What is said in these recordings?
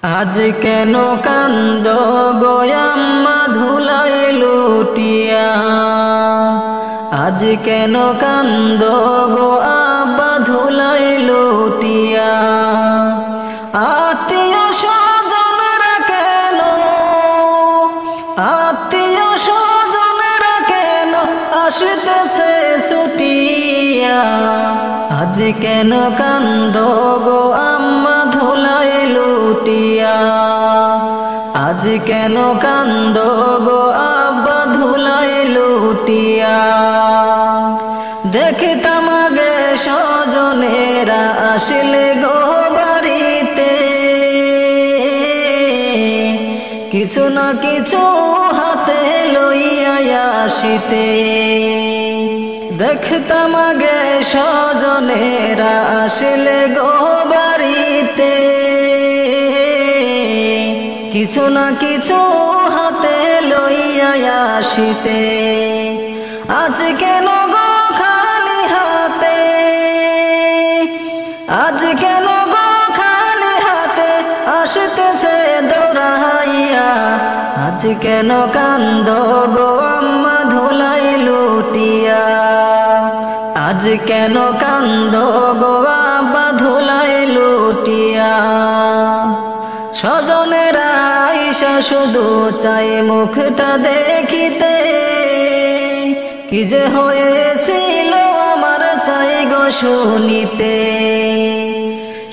আজ কেন কান্দ গো আম্মা ধুলায় লুটিয়া, আজ কেন কান্দ গো আব্বা ধুলায় লুটিয়া। আত্মীয় স্বজনরা কেন, আত্মীয় স্বজনরা কেন আসতেছে ছুটিয়া। আজ কেন কান্দ গো আম্মা ধুলায় লুটিয়া, আজ কেন কান্দ গো আব্বা ধুলায় লুটিয়া। দেখতাম আগে স্বজনেরা আসলে গো বাড়িতে, কিছু না কিছু হাতে লইয়া আসিতে। দেখতাম আগে স্বজনেরা আসলে গো বাড়িতে, কিছু না কিছু হাতে লইয়া আসিতে। আজ কেন গো খালি হাতে, আজ কেন গো খালি হাতে আসতেছে দৌড়াইয়া। আজ কেন কান্দ গো আম্মা ধুলায় লুটিয়া, আজ কেন কান্দ গো আব্বা ধুলায় লুটিয়া। স্বজনেরা আইসা শুধু চাই মুখটা দেখিতে, কি যে হয়েছিল আমার চাই গো শুনিতে।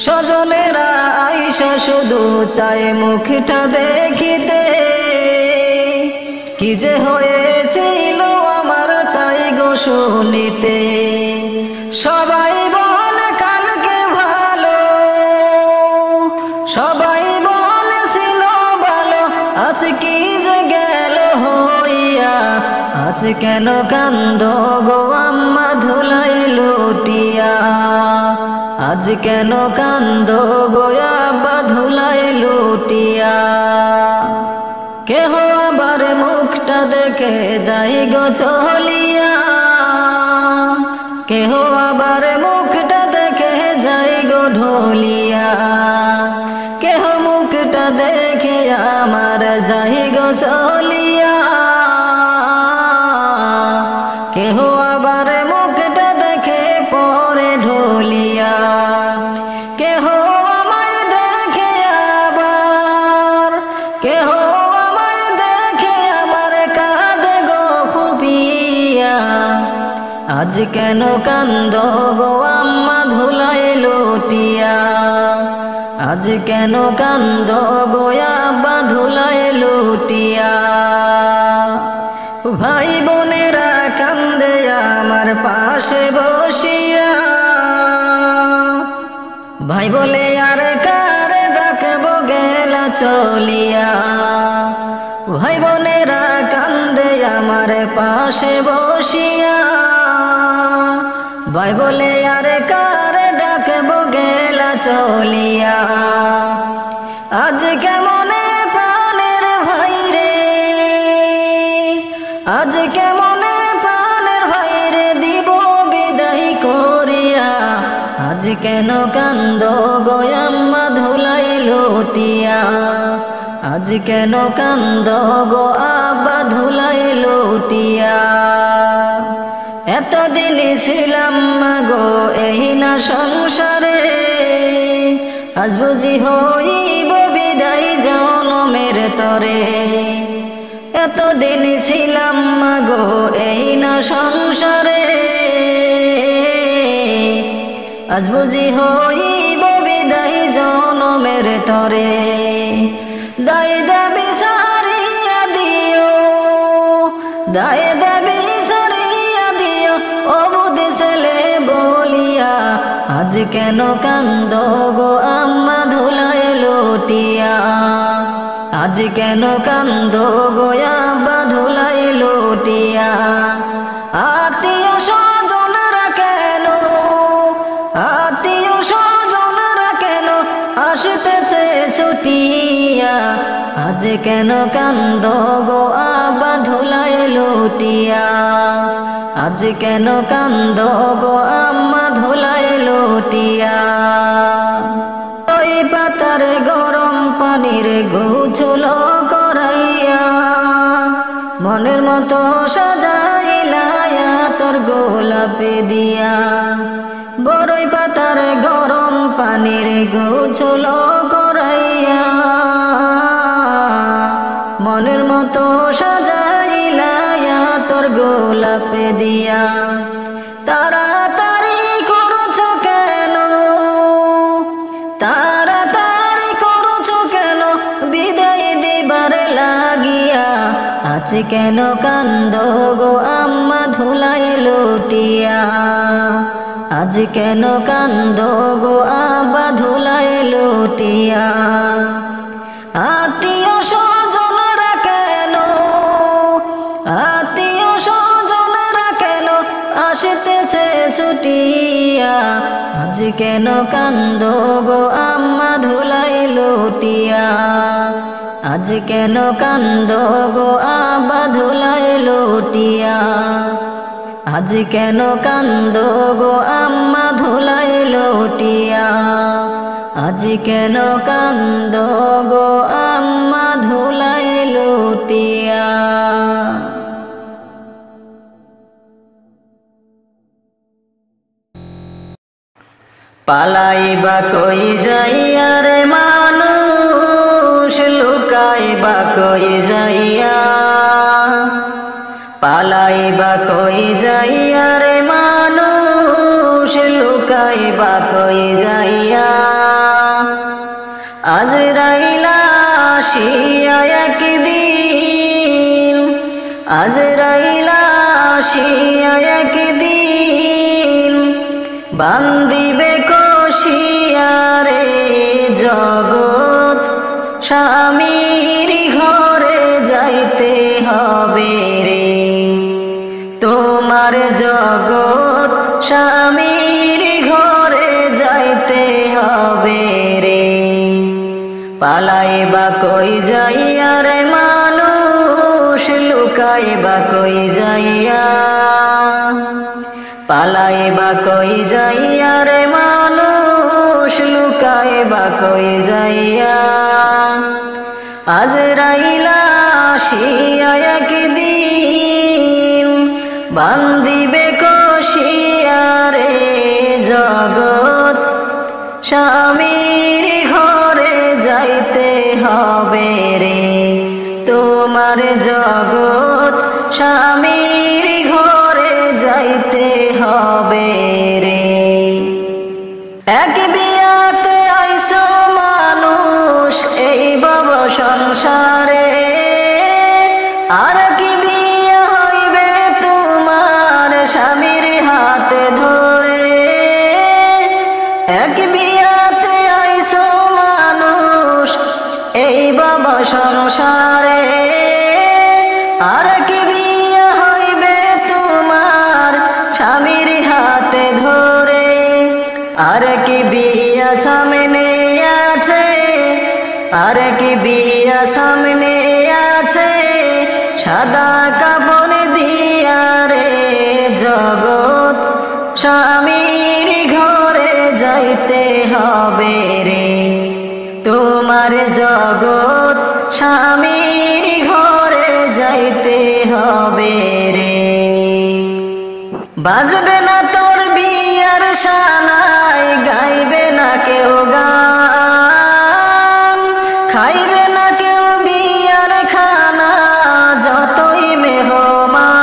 স্বজনেরা আইসা শুধু চাই মুখটা দেখিতে, কি যে হয়েছিল আমার চাই গো শুনিতে। সবাই বলে কালকে ভালো, সবাই বলেছিল ভালো, আজ কি যে গেল হইয়া। আজ কেন কান্দ গো আম্মা ধুলায় লুটিয়া, আজ কেন কান্দ গো আব্বা ধুলায় লুটিয়া। কেহ আবার মুখটা দেখে যাই গো চলিয়া, কেহ আবার মুখটা দেখে যাই গো ঢলিয়া। কেহ মুখটা দেখে আমার যাই গো চলিয়া, কেহ আবার মুখটা দেখে পরে ঢলিয়া। কেহ আমায় দেখে আবার, কেহ আমায় দেখে আমার কাঁদে গো ফুপিয়া। আজ কেন কান্দ গো আম্মা ধুলায় লুটিয়া, আজ কেন কান্দ গো আব্বা ধুলায় লুটিয়া। ভাই বোনেরা কান্দে আমার পাশে বসিয়া, ভাই বলে আর কার ডাকবো গেলা চলিয়া। ভাই বোনেরা কান্দে আমার পাশে বসিয়া, ভাই বলে আর কার ডাকবো গেলা চলিয়া। আজ কেমনে প্রাণের ভাই রে, আজ কেমনে প্রাণের ভাই রে দিব বিদায় করিয়া। আজ কেন কান্দ গো আম্মা ধুলায় লুটিয়া, আজ কেন কান্দ গো আব্বা ধুলায় লুটিয়া। এতদিন ছিলাম গো এই না সংসারে, আজ বুঝি হইব বিদায় জনমের তরে। এতদিন ছিলাম গো এই না সংসারে, আজ বুঝি হইব বিদায় জনমের তরে। দায় দাবি সারিয়া দিও, দায় দাবি সারিয়া দিও অবুধ ছেলে বলিয়া। আজ কেন কান্দ গো আম্মা ধুলায় লুটিয়া, আজ কেন কান্দ গো আব্বা ধুলায় লুটিয়া। আত্মীয় স্বজনরা কেন, আত্মীয় স্বজনরা কেন আসতেছে ছুটিয়া। আজ কেন কান্দ গো আব্বা ধুলায় লুটিয়া, আজ কেন কান্দ গো আম্মা ধুলায় লুটিয়া। ওই পাতার গরম পানির গোছল করাইয়া মনের মতো সাজাইলা তোর গোলাপে দিয়া বড়ই পাতার গরম পানির গোছল করাইয়া মনের মতো সাজাইলা তোর গোলাপে দিয়া তাড়াতাড়ি করছো কেন তাড়াতাড়ি করছো কেন বিদায় দিবার লাগিয়া আজ কেন কান্দো গো আম্মা ধুলাই লুটিয়া আজ কেন কান্দো গো আব্বা ধুলাই লুটিয়া আত্মীয় স্বজনরা কেন আত্মীয় স্বজনরা কেন আসতেছে ছুটিয়া আজ কেন কান্দো গো আম্মা ধুলাই লুটিয়া আজ কেন কান্দো গো আব্বা ধুলাই লুটিয়া আজ কেন কান্দো গো আম্মা ধুলাই লুটিয়া আজ কেন কান্দো গো আম্মা ধুলাই লুটিয়া পালাইবা কই যাইয়া রে মানুষ লুকাইবা কই যাইয়া পালাইবা কই যাইয়া রে মানুষ লুকাইবা কই যাইয়া আজরাইলা আসিয়া একদিন আজরাইলা আসিয়া একদিন বান্দিবে কষিয়া রে জগৎ স্বামীর ঘরে যাইতে হবে রে তোমার জগৎ স্বামীর ঘরে যাইতে হবে রে পালাইবা কই যাইয়া রে মানুষ লুকাইবা কই যাইয়া পালাইবা কই যাইয়া রে মানুষ লুকাইবা কই যাইয়া আজরাইলা আসিয়া একদিন বান্দিবে কষিয়া রে জগৎ স্বামীর ঘরে যাইতে হবে রে তোমার জগৎ স্বামীর ঘরে যাইতে হবে রে এক বিয়াতে আইসো মানুষ এই ভব সংসারে আর কি বিয়া হইবে তোমার স্বামীর হাতে ধরে এক বিয়াতে আইসো মানুষ এই ভব সংসারে আর কি বিয়া হইবে তোমার স্বামীর হাতে ধরে আর কি বিয়া সামনে আছে আর কি বিয়া সামনে আছে সাদা কাপড় দিয়া রে জগৎ স্বামীর ঘরে যাইতে হবে রে তোমার জগৎ স্বামীর ঘরে যাইতে হবে রে বাজবে না তোর বিয়ার শানাই গাইবে না কেউ গান খাইবে না কেউ বিয়ার খানা যতই মেহমান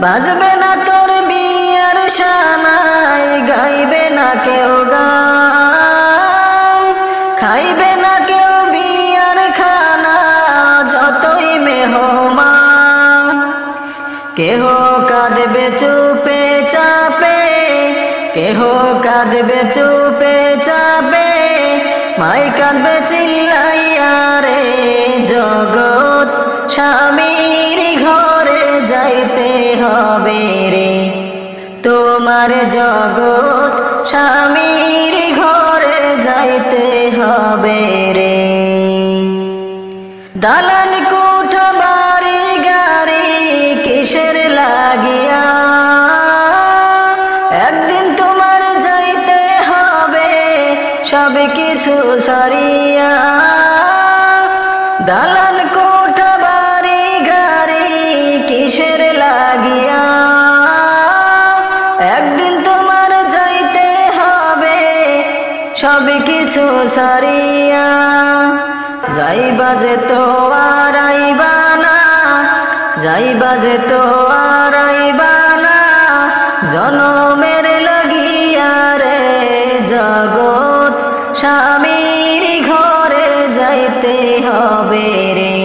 বাজবে না তোর বিয়ার শানাই গাইবে না কেউ গান খাইবে না কেউ বিয়ার খানা যতই মেহমান কেহ কাঁদবে চুপে চাপে কেহ কাঁদবে চুপে চাপে মাই কাঁদবে চিল্লাইয়া রে জগৎ স্বামীর ঘরে যাইতে হবে রে তোমার জগৎ স্বামীর ঘরে যাইতে হবে রে দালান কোঠা বাড়ি গাড়ি কিসের লাগিয়া একদিন তোমার যাইতে হবে সব কিছু কিছু সারিয়া, দালান কোঠা বাড়ি গাড়ি কিসের লাগিয়া, একদিন তোমার যাইতে হবে সব কিছু সারিয়া। যাইবা যে তো আর আইবা না, যাইবা যে তো আর আইবা না, জনমের লাগিয়া রে জগৎ স্বামীর ঘরে যাইতে হবে রে,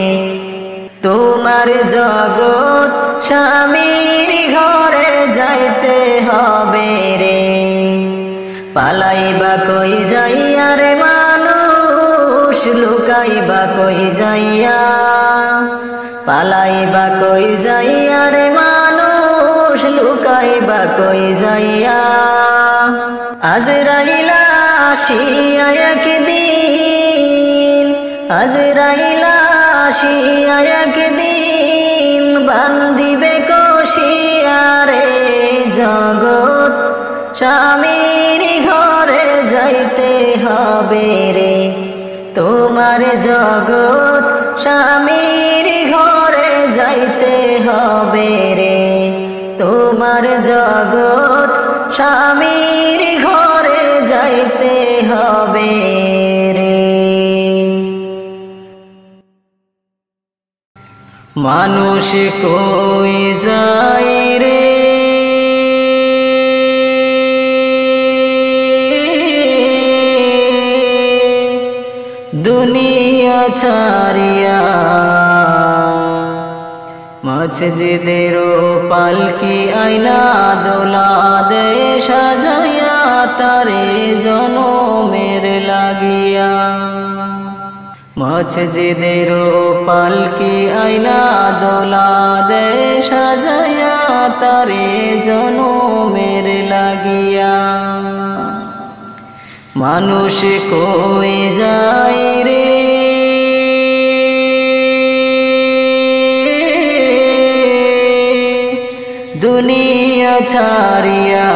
তোমার জগৎ স্বামীর ঘরে যাইতে হবে রে। পালাইবা কই যাইয়া রে মানুষ, লুকাইবা কই যাইয়া, পালাইবা কই যাইয়া রে মানুষ, লুকাইবা কই যাইয়া। আজরাইল আসিয়া একদিন, আজরাইল আসিয়া একদিন, বান্ধিবে কষিয়া রে জগৎ স্বামীর ঘরে যাইতে হবে রে, তোমার জগৎ স্বামীর ঘরে যাইতে হবে রে, তোমার জগৎ স্বামীর ঘরে যাইতে হবে রে। মানুষ কই যায় রে দুনিয়া ছাড়িয়া, মসজিদের পালকি আইনা দোলা দে সাজাইয়া, তারে জনমের লাগিয়া, মসজিদের পালকি আইনা দোলা দে সাজাইয়া, তারে জনমের লাগিয়া। মানুষ কই যায় রে দুনিয়া ছাড়িয়া,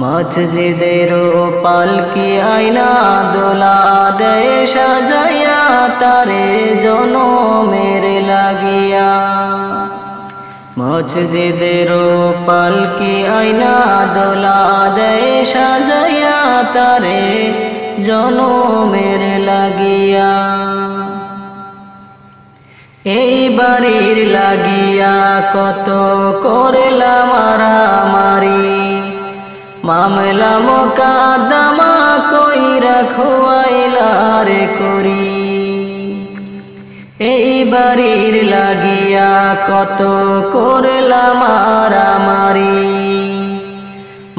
মসজিদের পালকি আইনা দোলা দে সাজাইয়া, তারে জনমের লাগিয়া, মসজিদের পালকি আইনা দোলা দে সাজাইয়া, তারে জনমের লাগিয়া। এই বাড়ির লাগিয়া কত করলাম মারামারি, মামলা মোকদ্দমা কইরা খোয়াইলা রে করি। এই বাড়ির লাগিয়া কত করলাম মারামারি,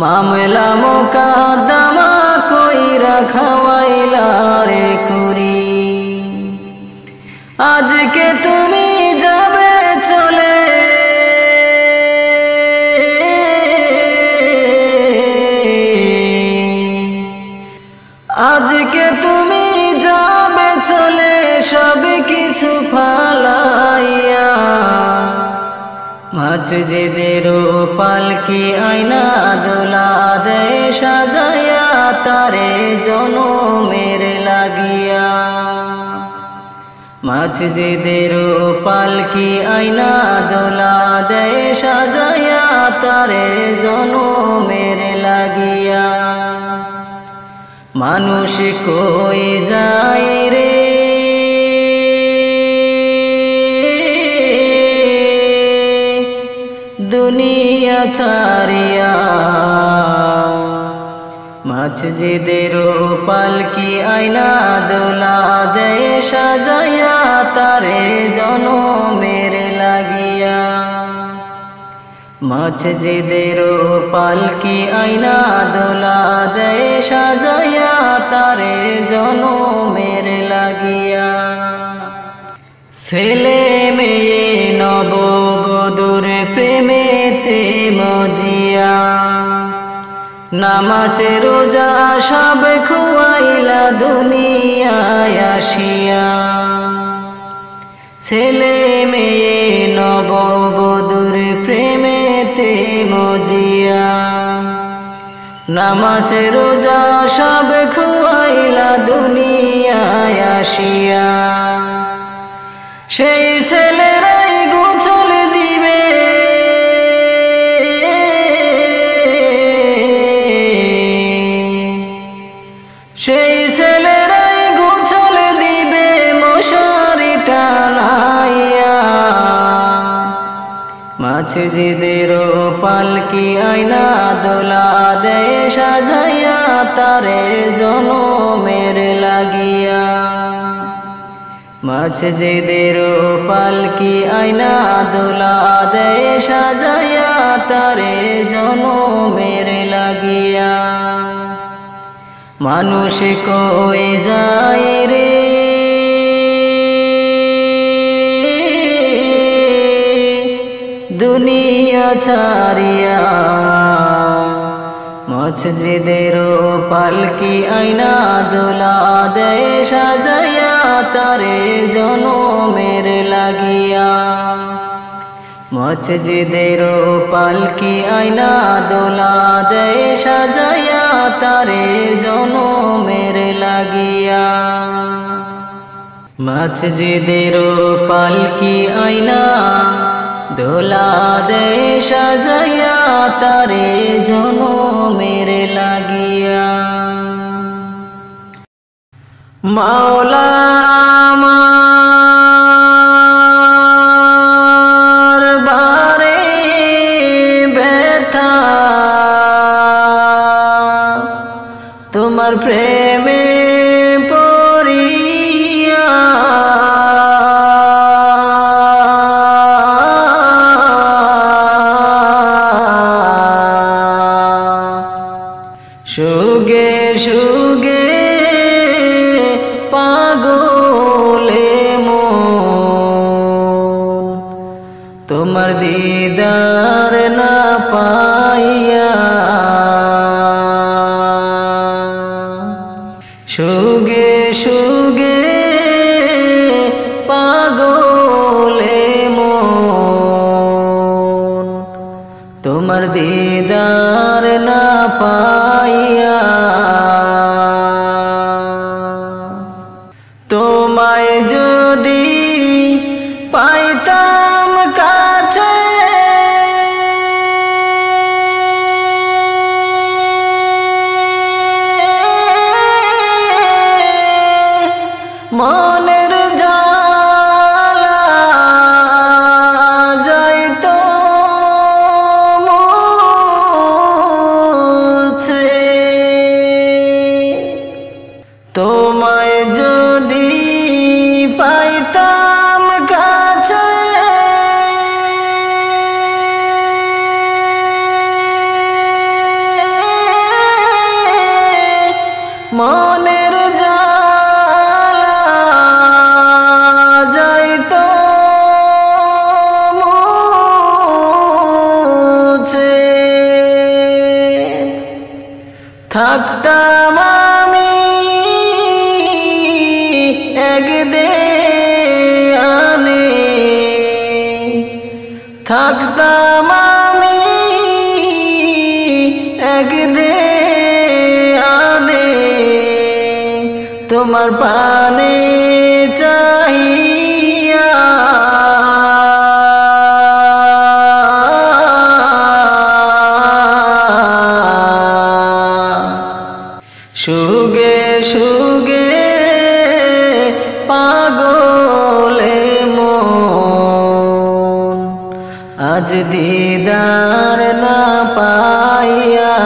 মামলা মোকদ্দমা কইরা খাওয়াইলা রে করি। আজকে তুমি যাবে চলে, আজকে তুমি যাবে চলে সব কিছু ফালাইয়া, মসজিদের পালকি আইনা দোলা দে সাজাইয়া, তারে জনমের লাগিয়া, মসজিদের পালকি আইনা দোলা দে সাজাইয়া, তারে জনমের লাগিয়া। মানুষ কই যায় রে দুনিয়া ছাড়িয়া, মসজিদের পালকি আইনা দোলা দে সাজাইয়া, তারে জনমের লাগিয়া, মসজিদের পালকি আইনা দোলা দে সাজাইয়া, তারে জনমের লাগিয়া। ছেলে মেয়ে নববধূর প্রেমেতে মজিয়া, নামাজ রোজা সব খুয়াইলা দুনিয়ায় আসিয়া। ছেলে মেয়ে নববধূর প্রেমেতে মজিয়া, নামাজে রোজা সব খুয়াইলা দুনিয়ায় আসিয়া, সেই ছেলেরাই গোছল দিবে, সেই ছেলেরাই গোছল দিবে মশারি টানাইয়া। মাঝজিদের পালকি আয়না দোলা দেয় সাজাইয়া, তারে জনমের লাগিয়া। মাঝজিদের পালকি আয়না দোলা দেয় সাজাইয়া, তারে জনমের লাগিয়া। মানুষ কই যায় রে দুনিয়া ছাড়িয়া, মসজিদের পালকি আয়না দোলা দেয় সাজাইয়া, তারে জনমের লাগিয়া। মসজিদের পালকি আয়না দোলা দেয় সাজাইয়া, তারে জনমের লাগিয়া। মসজিদের পালকি আয়না দোলা দেয় সাজাইয়া, তারে জনমের লাগিয়া। মাওলা আমার বারে ব্যথা, তোমার প্রেমে পড়িয়া, সুগে সুগে পাগলে মন, তোমার দিদার না পাইয়া। সুগে সুগে পাগলে মন, তোমার দিদার না পাইয়া। তোমায় যদি পাইতাম কাছে, মনের জ্বালা যাইতো মুছে। তোমায় যদি পাইতাম কাছে, মনের জ্বালা যাইতো মুছে। থাকতাম আমি এক দেয়ালে, থাকতাম আমি এক দেয়ালে, তোমার পানে চাহিয়া। সুগে সুগে পাগলে মন, আজ দিদার না পাইয়া।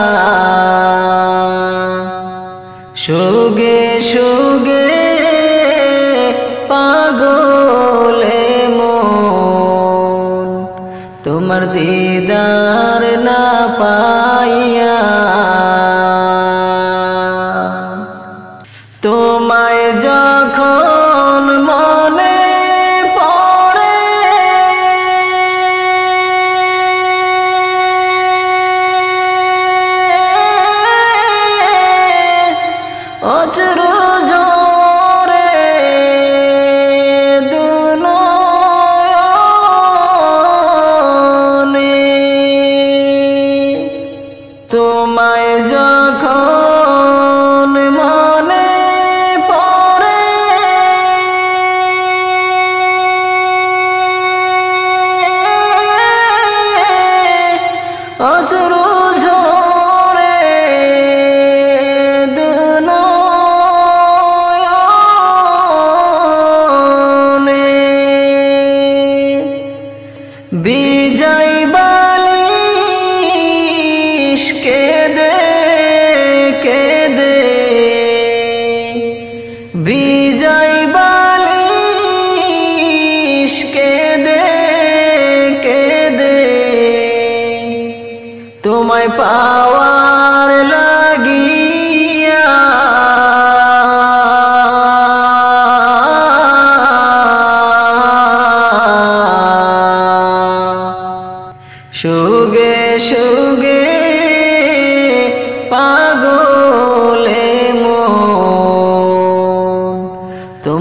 সুগে সুগে পাগলে মন, তোমার দিদার না পাইয়া। তোমায় যখন মনে পড়ে, অশ্রু ঝরে দুনয়নে, তোমায়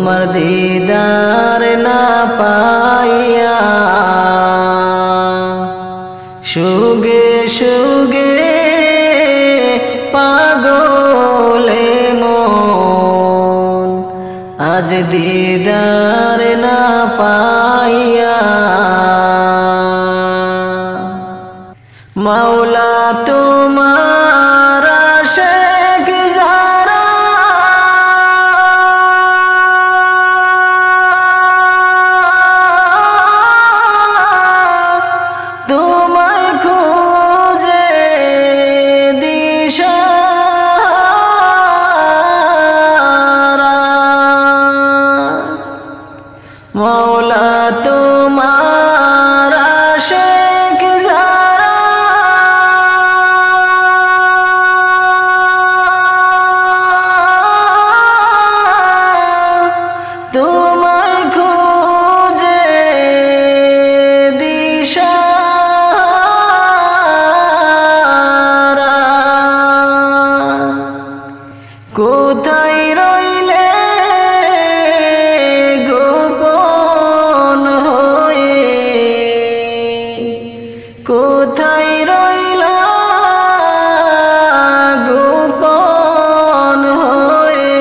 তোমার দিদার না পাইয়া সুগে সুগে পাগলে মন আজ দিদার না পাইয়া মাওলা তোমার আশিক যারা তোমায় খুঁজে দিশাহারা মাওলা তোমার আশিক যারা তোমায় খুঁজে দিশাহারা কোথায় রইলে গোপন হয়ে কোথায় রইলা গোপন হয়ে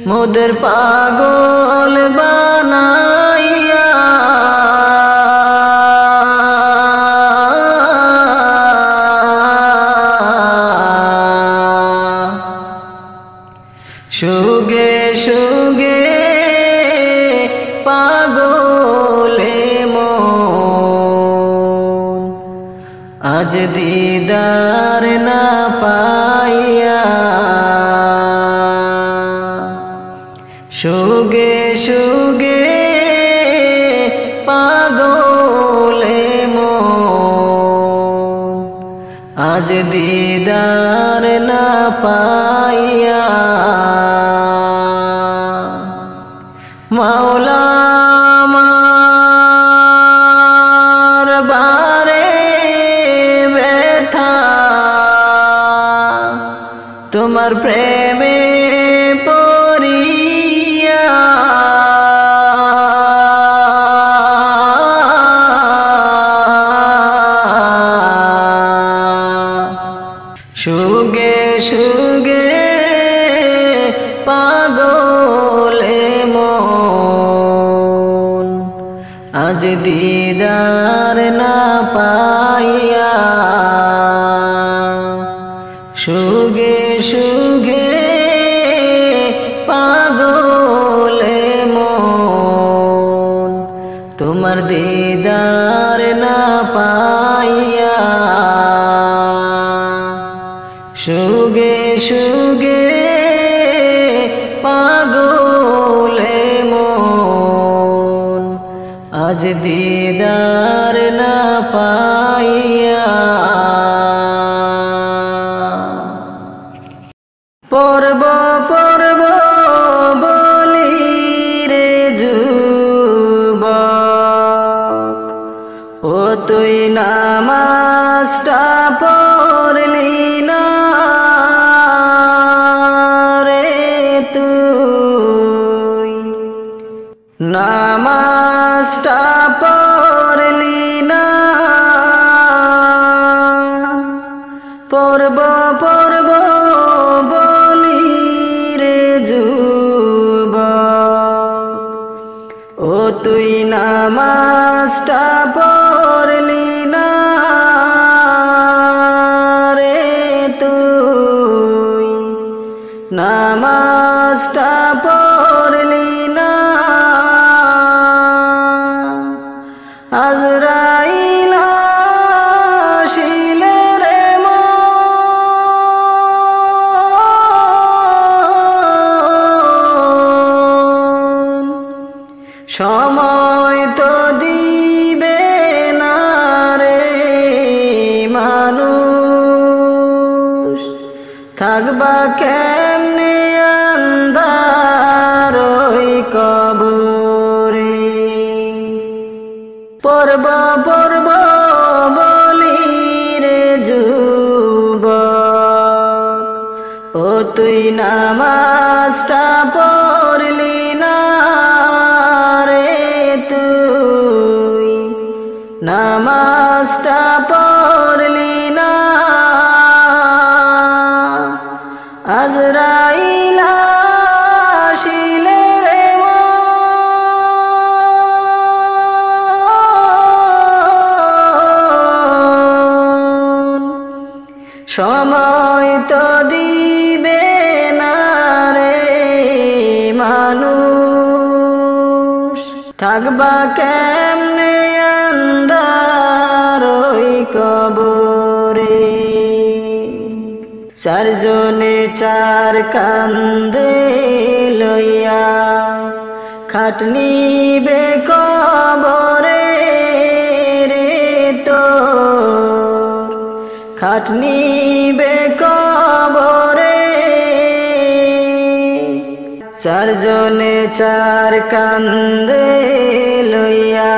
মোদের পাগল বানাইয়া সুগে সুগে পাগলে মন আজ দিদার না পাইয়া সুগে সুগে পাগলে মন আজ দিদার না পাইয়া মাওলা আমার বারে ব্যথা তোমার প্রেমে পড়িয়া সুগে সুগে পাগলে মন আজ দিদার না পাইয়া সুগে সুগে পাগলে মন তোমার দিদার না পাইয়া সুগে সুগে পাগলে মন আজ দিদার না পাইয়া পর্ব পর্ব বলি রে যুবক ও তুই নামাজটা পড়লি না রে তুই নামাজটা পড়লি না পর্ব পর্ব বলি রে যুবক ও তুই নামাজটা পড়লি না রে তুই নামাজটা পড়লি না আজরাইল আসিলে রে মন সময় তো দিবে না রে মানুষ থাকবা কেমনে আন্ধার ওই কবরে পর্ব পর্ব বলি রে যুবক ও তুই নামাজটা পড়লি না রে, তুই নামাজটা পড়লি না। আজরাইল আসিলে রে মন, সময় তো দিবে না রে মানুষ, থাকবা কেমনে আন্ধার ওই কবরে। চারজনে চার কান্দে লইয়া খাটনিবে কবরে রে, তোর খাটনিবে কবরে। চারজনে চার কান্দে লইয়া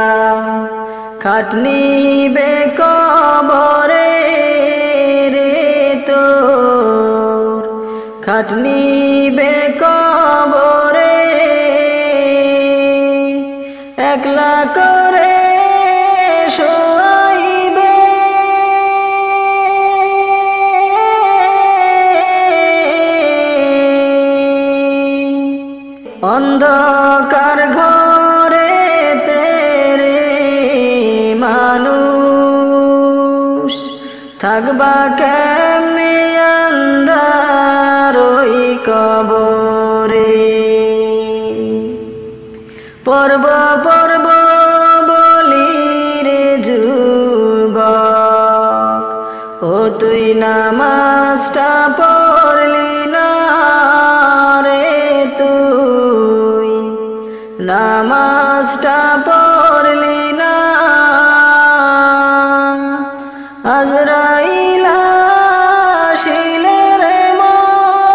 খাটনিবে কবরে রে, তোর খাটনিবে কবরে। একলা করে শোয়াইবে অন্ধকার ঘরে তেরে মানুষ, থাকবা কেমনে আন্ধার ওই কবরে। পর্ব পর্ব বলি রে যুবক, ও তুই নামাজটা পড়লি না রে, তুই নামাজটা পড়লি না। আজরাইল আসিলে রে মন,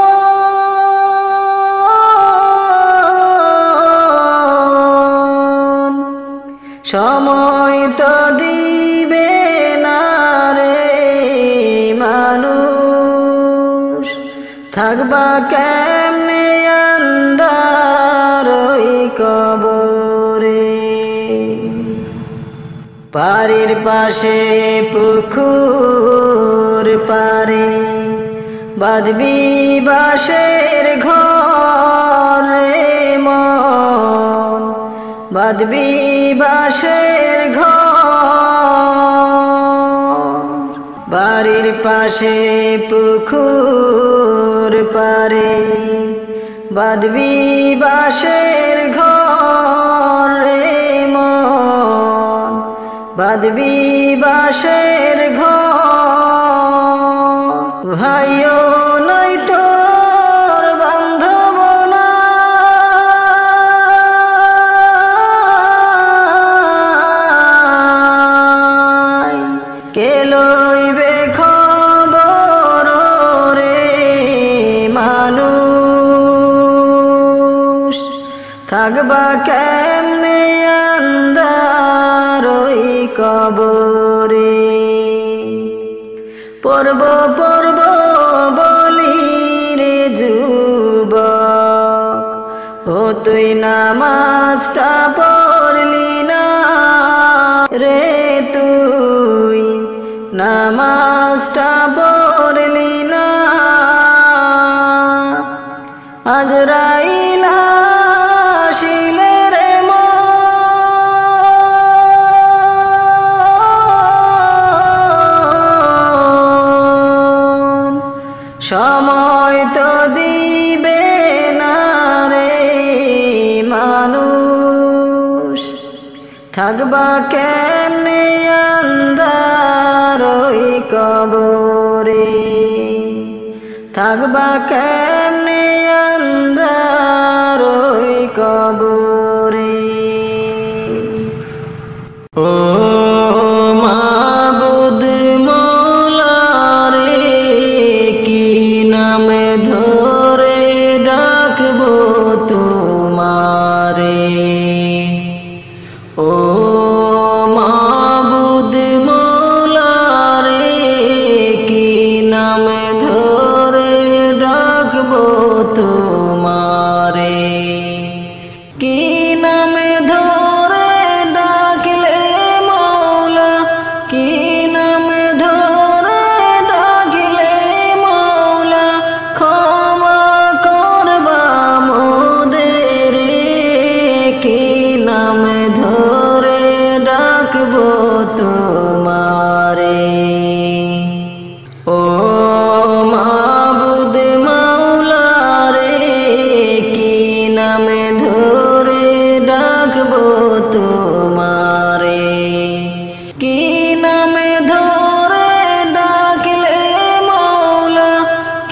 সময় তো দিবে না রে মানুষ, থাকবা কেমনে আন্ধার ওই কবরে। পাড়ির পাশে পুকুর পারে বাঁধবি বাঁশের ঘর রে মন, বাঁধবি বাঁশের ঘর। বাড়ির পাশে পুকুর পারে বাঁধবি বাঁশের ঘর রে মন, বাঁধবি বাঁশের ঘর। ভাইও নাই তোর বান্ধব নাই, কে লইবে খবর রে মানুষ, থাকবা কেমনে আন্ধার ওই কবরে। পর্ব পর্ব বলি রে যুবক, ও তুই নামাজটা পড়লি না রে, তুই নামাজটা পড়লি না। আজরাইল আসিলে রে মন, সময় তো দিবে না রে মানুষ, থাকবা কেমনে আন্ধার ওই কবরে। থাকবা কেমনে আন্ধার ওই কবরে। ও মাবুদ মৌলা রে, কি নামে ধরে ডাকবো তোমারে। ও মাবুদ মৌলা রে, কি নামে ধরে ডাকবো তোমারে কি নামে ধরে ডাকলে মৌলা কি নামে ধরে ডাকলে মৌলা ক্ষমা করবা মোদের কি নামে ধরে ডাকবো তোমারে ও মাবুদ মাওলা রে কি নামে ধরে ডাকবো তোমারে কি নামে ধরে ডাকলে মৌলা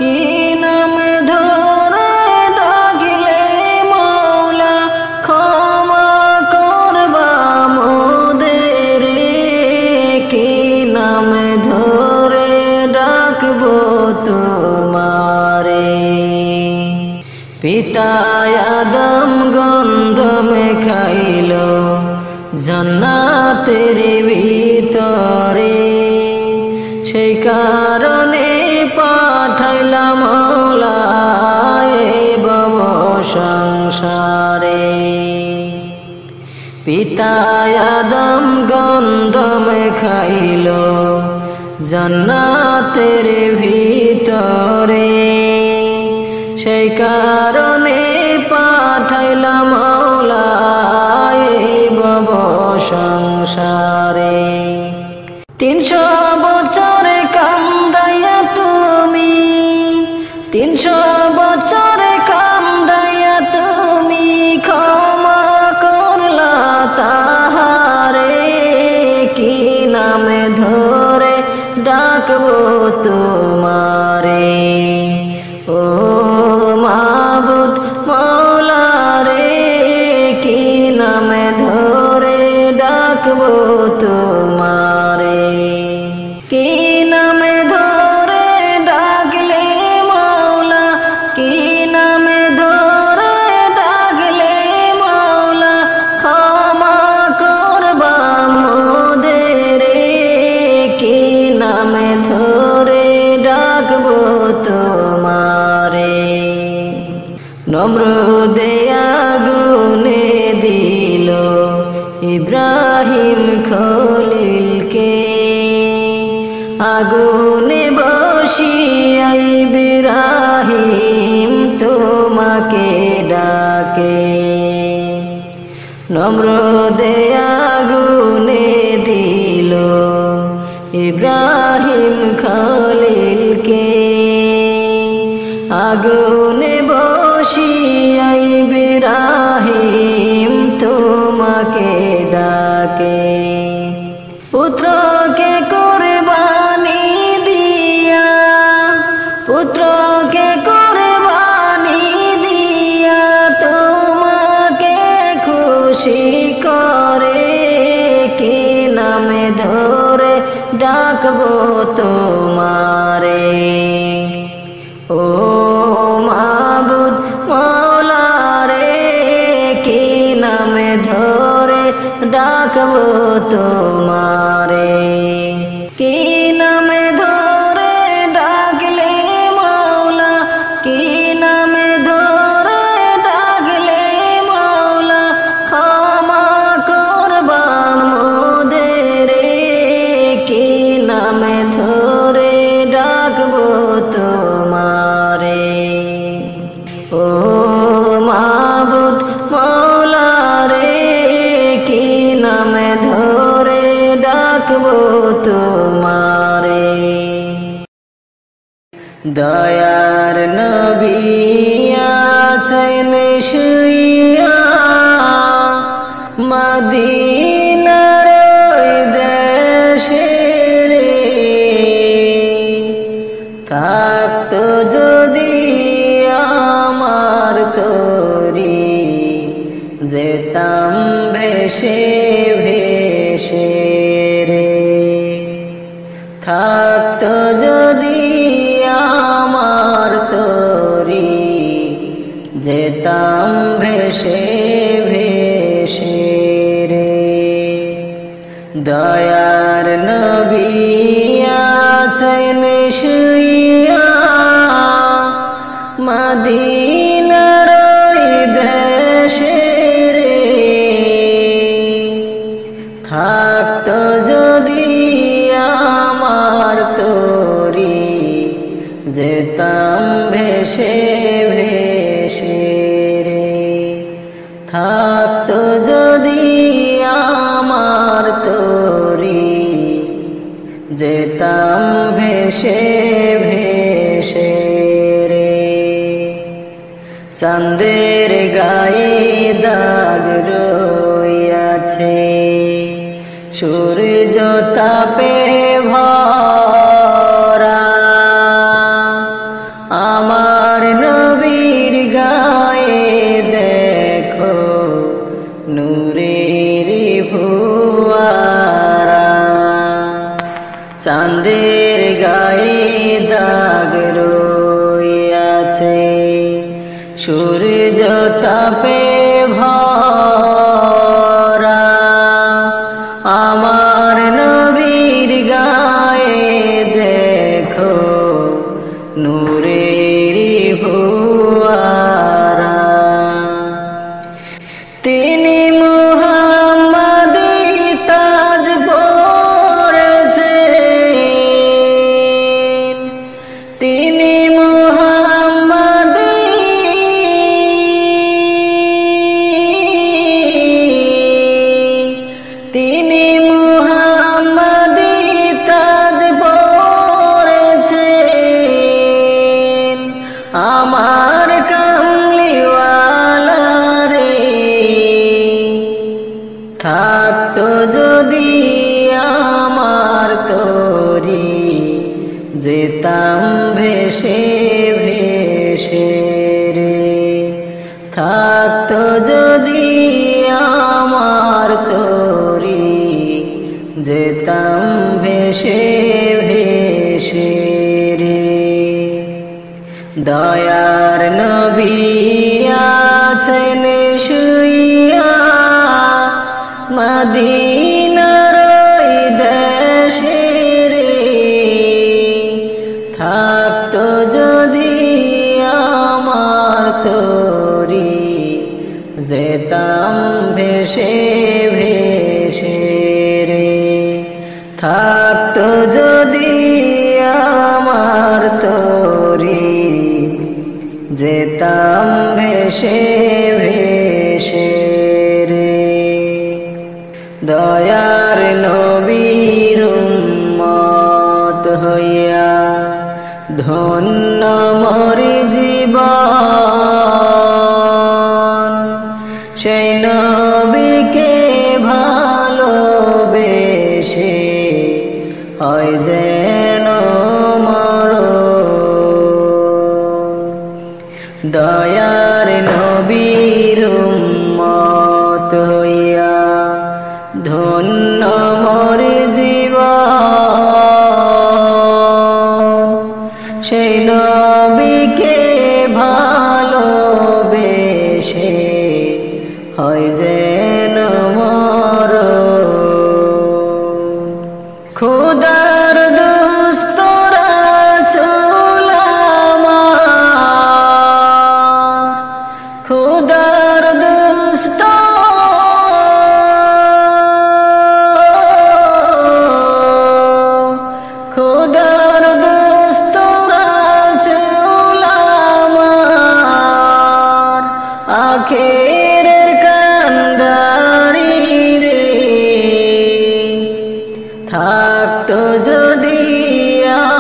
কি নামে ধরে ডাকলে মৌলা ক্ষমা করবা মোদের কি নামে ধরে ডাকবো তোমারে পিতা আদম গন্ধম খাইলো জান্নাতের ভিতরে সেই কারণে পাঠাইলাম মৌলা এই ভব সংসারে পিতা আদম গন্ধম খাইলো জান্নাতের ভিতরে সেই কারণে পাঠাইলাম মৌলা এই ভব সংসারে 300 বছরে কান্দাইয়া তুমি 300 বছরে কান্দাইয়া তুমি ক্ষমা করলা তাহারে কি নামে ধরে ডাকবো তোমারে ও মাবুদ মাওলা রে কি নামে ধরে ডাকবো তোমারে কি নামে ধরে ডাকলে মৌলা কি নামে ধরে ডাকলে মৌলা ক্ষমা করবা মোদের কি নামে ধরে ডাকবো তোমারে নমরুদে আগুনে দিল ইব্রাহিম খলিলকে আগুনে বসিয়া ইব্রাহিম তোমাকে ডাকে নমরুদে আগুনে দিল ইব্রাহিম খলিলকে আগুনে বসিয়া ইব্রাহিম তোমাকে ডাকে পুত্রকে কুরবানি দিয়া পুত্রকে কুরবানি দিয়া তোমাকে খুশি করে কি নামে ধরে ডাকবো তোমারে ও মাবুদ মাওলা রে কি নামে ধরে ডাকবো তোমারে কি নামে ধরে ডাকলে মৌলা কি নামে ধরে ডাকলে মৌলা ক্ষমা করবা মোদের কি নামে ধরে ডাকবো তোমারে ও মাবুদ মাওলা রে কি নামে ধরে ডাকবো তোমারে দয়ার নবী আছেন শুইয়া মদিনার ওই দেশে থাকতো যদি আমার তরি যেতাম ভেসে ভেসে রে থাকতো যদি আমার তরি যেতাম ভেসে ভেসে রে দয়ার নবী আছেন শুইয়া মদিনার ওই দেশে রে থাকতো যদি আমার তোরি যেতাম ভেসে ভেসে রে থাকতো যদি আমার তোরি যেতাম ভেসে ভেসে রে চাঁদের গায়ে দাগ রইয়াছে সূর্য তাপে ভরা আমার নবীর গায়ে দেখো নূরের ফোয়ারা চাঁদের গায়ে দাগ রইয়াছে সূর্য তাপে ভরা আমার নবীর গায়ে দেখো নূরের ফোয়ারা তিনি মুহাম্মাদি তাজ পরেছেন তিনি মুহাম্মাদি তিনি মুহাম্মাদি তাজ পরেছেন আমার কামলিওয়ালা রে থাকতো যদি আমার তোরি যেতাম ভেসে ভেসে রে থাকতো যদি আমার তোরি যেতাম ভেসে ভেসে রে দয়ার নবী আছেন শুইয়া মদিনার ওই দেশে রে থাকতো যদি আমার তোরি যেতাম ভেসে ভেসে রে থাকতো যদি আমার তোরি যেতাম ভেসে ভেসে রে দয়ার নবীর উম্মত হইয়া ধন্য মোর জীবন সেই নবীকে ভালোবেসে হয় যেন দয়ার নবীর উম্মত হইয়া ধন্য মোর জীবন সেই নবীকে ভালোবেসে হয় যেন মর খোদার দোস্ত রাসূল আমার খোদার দোস্ত খোদার দোস্ত রাসূল আমার আখেরের কান্ডারি রে থাকতো যদি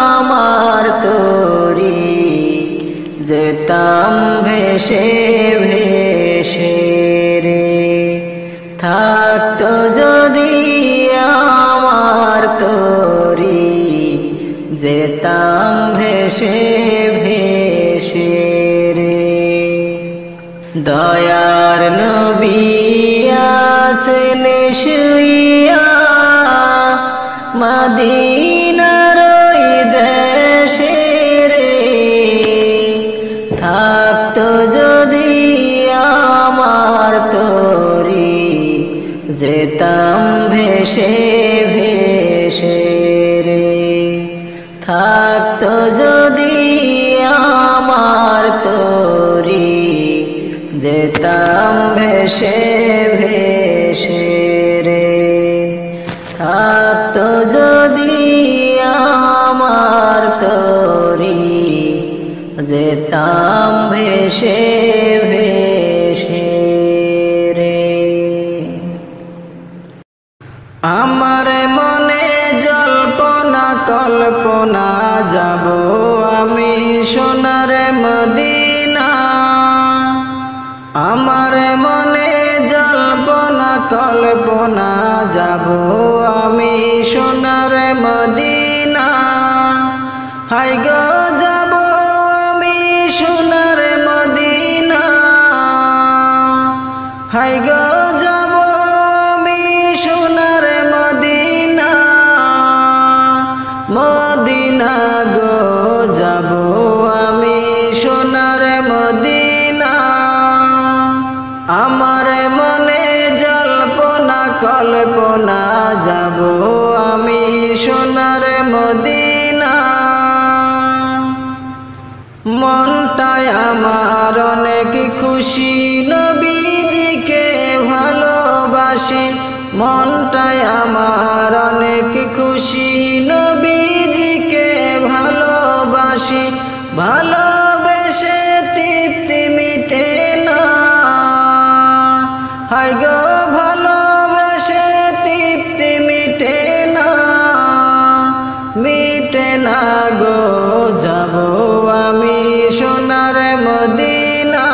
আমার তোরি যেতাম ভেসে ভেসে রে থাকতো যদি আমার তোরি যেতাম ভেসে ভেসে রে দয়ার নবী আছেন শুইয়া মদিনার ওই দেশে রে থাকতো যদি আমার তোরি যেতাম ভেসে ভেসে রে থাকতো যদি আমার তোরি যেতাম ভেসে ভেসে রে। থাকতো যদি আমার তরি, যেতাম ভেসে ভেসে রে। আমার মনে জল্পনা কল্পনা, যাব আমি সোনার মদিনা। আমার মনে জল্পনা কল্পনা, যাব আমি সোনার মদিনা। হাই গো যাব আমি সোনার মদিনা, হাই গো যাব আমি সোনার মদিনা। মদিনা গো যাব আমি সোনার মদিনা। আমার মনে জল্পনা কল্পনা, যাব আমি সোনার মদিনা। মনটায় আমার অনেক খুশি, নবীজিকে ভালোবাসি। মনটায় আমার অনেক খুশি, নবীজিকে ভালোবাসি। ভালোবেসে তৃপ্তি মিটে না, হাই গো ভালোবেসে তৃপ্তি মিটে না, মিটে না গো যাব আমি সোনার মদিনা।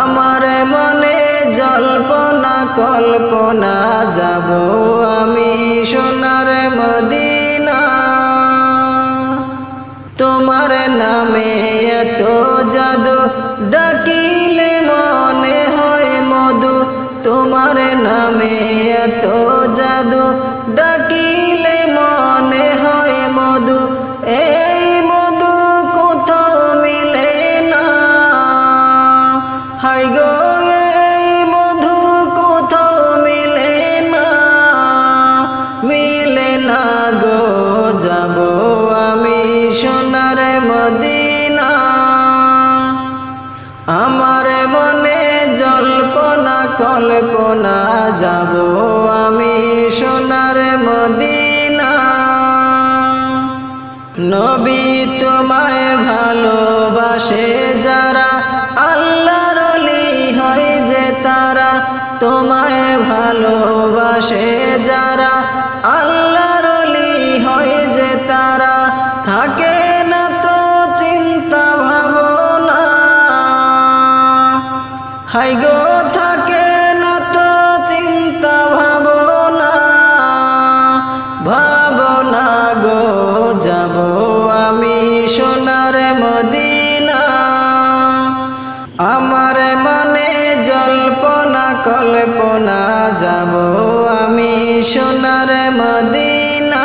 আমার মনে জল্পনা কল্পনা, যাব আমি সোনার মদিনা। তোমার নামে এত জাদু, ডাকিলে মনে হয় মধু। তোমার নামে এত জাদু, ডাকিলে মনে হয় মধু। এই মধু কোথাও মিলে না, হাই গো এই মধু কোথাও মিলে না, মিলে না গো যাব আমি সোনার মদিনা। আমার মনে জল্পনা কল্পনা, যাব আমি সোনার মদিনা। নবী তোমায় ভালোবাসে যারা, আল্লাহর ওলি হয় যে তারা। তোমায় ভালোবাসে যারা, আল্লাহর ওলি হয় যে তারা। থাকে না তো চিন্তা ভাবনা, হাই গো থাকে না তো চিন্তা ভাবনা। ভাবনা গো যাব আমি সোনার মদিনা। আমার মনে জল্পনা কল্পনা, যাব আমি সোনার মদিনা।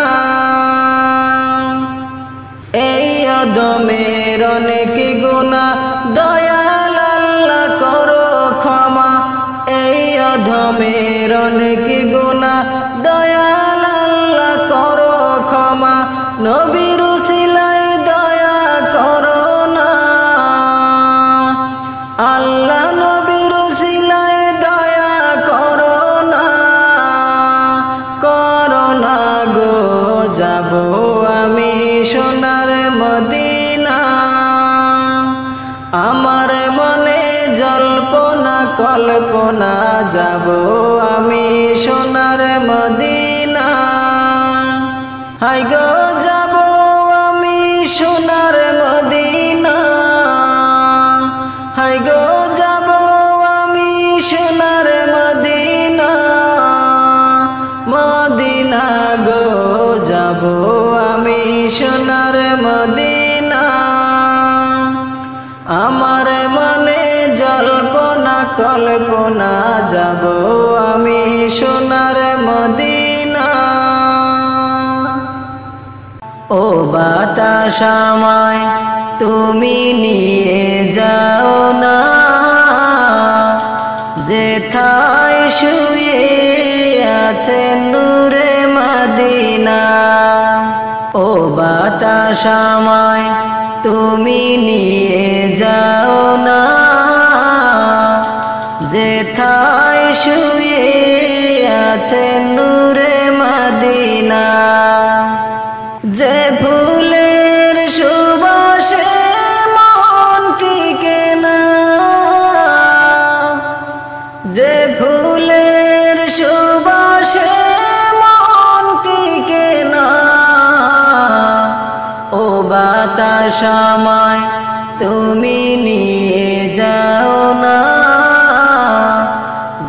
এই অদমের অনেক গুনাহ, দয়াল আল্লাহ করো ক্ষমা। এই অধমের অনেক গুনাহ, দয়াল আল্লাহ করো ক্ষমা। নবীর উসিলায় দয়া করো না, আল্লাহ নবীর উসিলায় দয়া করো না। করো না গো যাব আমি সোনার মদিনা। আমার মনে জল্পনা কল্পনা, যাব আমি সোনার মদিনা। হাই গো যাব আমি সোনার মদিনা, হাই গো যাব আমি সোনার মদিনা। মদিনা গো যাব আমি সোনার মদিনা। আমার মনে জল্পনা কল্পনা, যাব আমি সোনার মদিনা। ও বাতাস আমায় তুমি নিয়ে যাও না, যেথায় শুয়ে আছেন নূরে মদিনা। ও বাতাস আমায় তুমি নিয়ে যাও না, আছে নূরে মদিনা। যে ফুলের সুবাসে মন টিকে না, যে ফুলের সুবাসে মন টিকে না, ও বাতাস আমায় তুমি নিয়ে যাও না,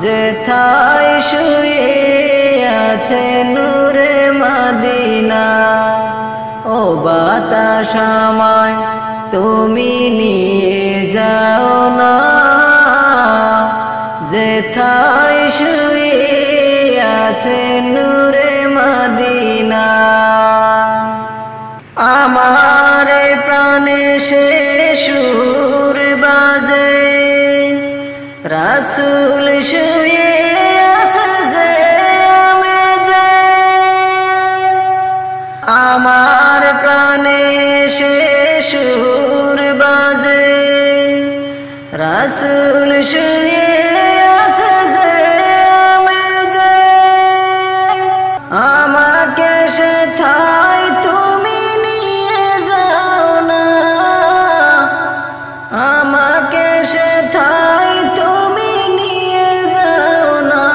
যেথায় শুয়ে আছে নূরে মদিনা। ও বাতাস আমায় তুমি নিয়ে যাও না, যেথায় শুয়ে আছে নূরে মদিনা। আমার প্রাণে সে সুর বাজে, রাসূল শুয়ে আছে যে আমেজে। আমার প্রাণে সে সুর বাজে, রাসূল শুয়ে আছে যে আমেজে। আমাকে সেথায় তুমি নিয়ে যাও না, আমাকে সেথায় তুমি নিয়ে যাও না।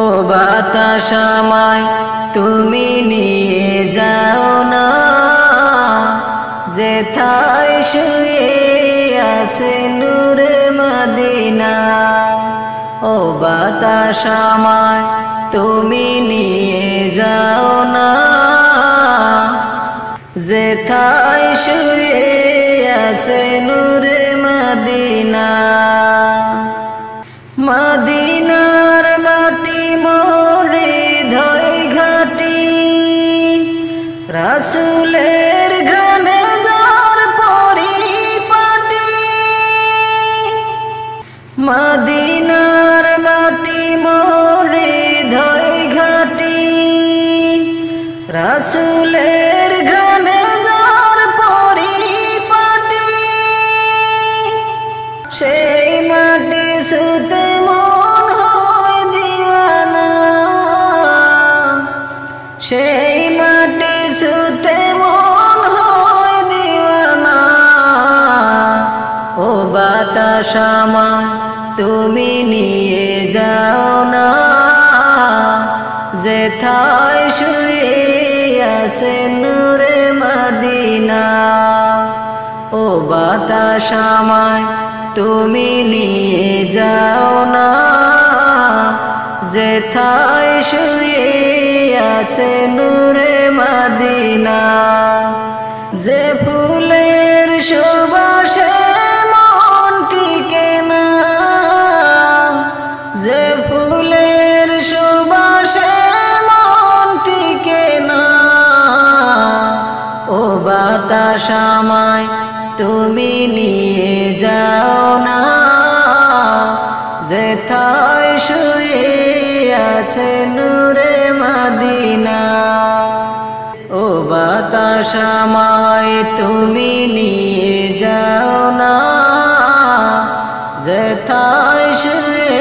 ও বাতাস আমায় তুমি নিয়ে যাও না, যেথায় শুয়ে আছে নূরে মদিনা। ও বাতাস আমায় তুমি নিয়ে যাও না, যেথায় শুয়ে আছে নূরে মদিনা। মদিনার মাটি মোর হৃদয় ঘাটি, রাসূলের ঘ্রাণে যার পরিপাটি। মদিনার মাটি মোর হৃদয় ঘাটি, রাসূলের ঘ্রাণে যার পরিপাটি। সেই মাটি ছুঁতে মন হয় দিওয়ানা, সেই মাটি ছুঁতে মন হয় দিওয়ানা। ও বাতাস আমায় তুমি নিয়ে যাও না, যেথায় শুয়ে আছে নূরে মদিনা। ও বাতাস আমায় তুমি নিয়ে যাও না, যেথায় শুয়ে আছে নূরে মদিনা। যে ফুলের সুবাসে মন টিকে না, যে ফুলের সুবাসে মন টিকে না, ও বাতাস আমায় তুমি নিয়ে যাও না, যেথায় শুয়ে আছে নূরে মদিনা। ও বাতাস আমায় তুমি নিয়ে যাও না, যেথায় শুয়ে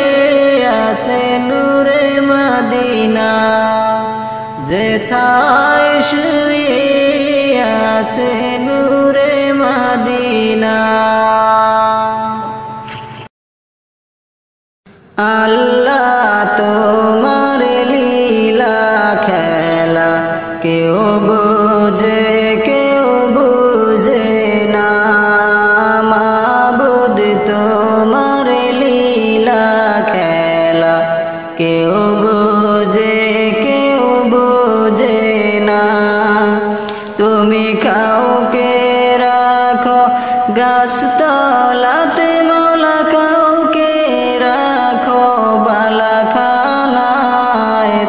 আছে নূরে মদিনা, যেথায় শুয়ে আছে নূরে মদিনা। আল্লাহ তোমার লীলা খেলা কেউ বোঝে কেউ বুঝে না। মাবুদ তোমার লীলা খেলা কেউ বোঝে কেউ বুঝে না। তুমি কাউকে রাখো গাছতলাতে মৌলা, কাউকে রাখো বালাখানায়।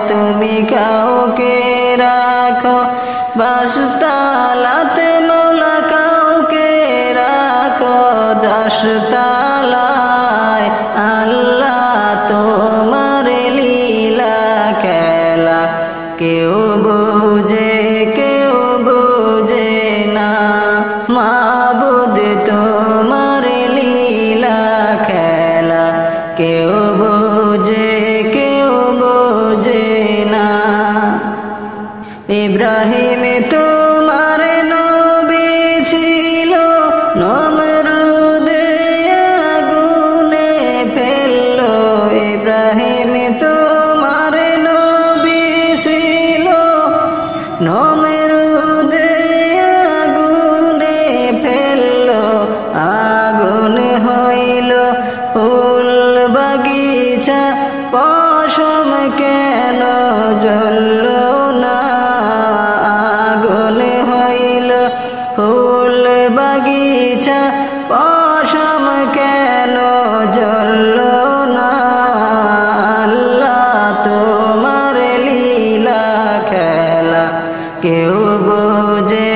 তুমি কাউকে রাখো বাসতালাতে মৌলা, কাউকে রাখো দশতালায়। আল্লাহ তোমার লীলা খেলা কেউ বোঝে কেউ বোঝে না। মাবুদ তোমার লীলা খেলা কেউ বোঝে কেউ কেন জ্বলল না আগুন হইল ফুল বাগিচা পশম কেন জ্বলল না আল্লাহ তোমার লীলা খেলা কেউ বোঝে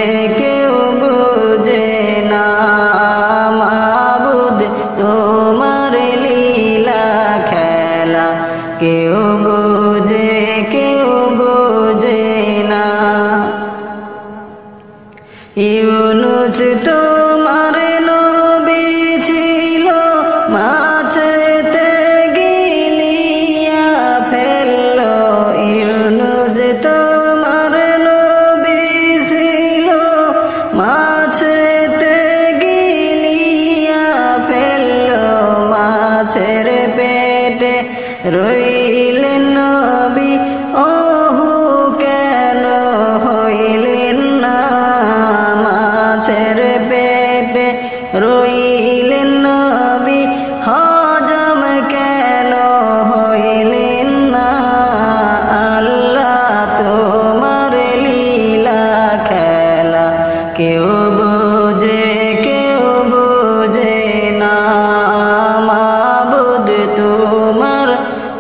না মাবুদ তোমার লীলা খেলা কেউ বোঝে না ইউনুস তোমার নবী ছিল মাছেতে গিলিয়া ফেলল ইউনুস তোমার নবী ছিল মাছেতে গিলিয়া ফেলল মাছের পেটে রইলেন নবী ওহু কেন হইলেন না মাছের পেটে রইলেন নবী হজম কেন হইলেন না আল্লাহ তোমার লীলা খেলা কেউ বোঝে না মাবুদ তোমার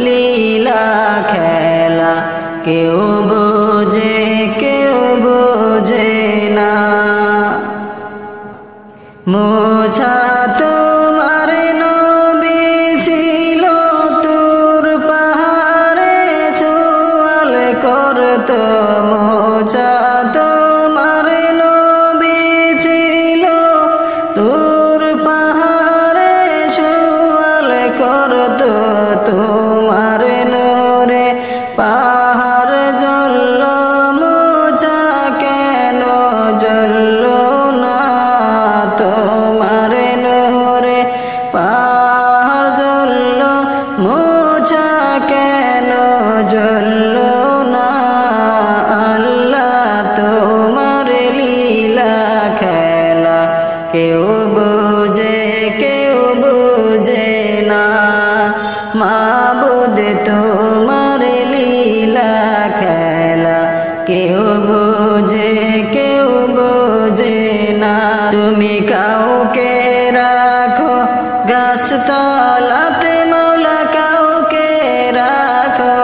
লীলা খেলা কেউ বোঝে না মুসা তোমার নবী ছিল তুর পাহাড়ে সওয়াল করত মুসা তোমার নবী ছিল তুর পাহাড়ে সওয়াল করত তোমার নূরে পাহাড় জ্বলল মুসা কেন জ্বলল না তোমার নূরে পাহাড় জ্বলল মুসা কেন জ্বলল না আল্লাহ তোমার লীলা খেলা কেউ বোঝে না মাবুদ তোমার লীলা খেলা কেউ বোঝে না তুমি কাউকে রাখো গাছতলাতে মৌলা কাউকে রাখো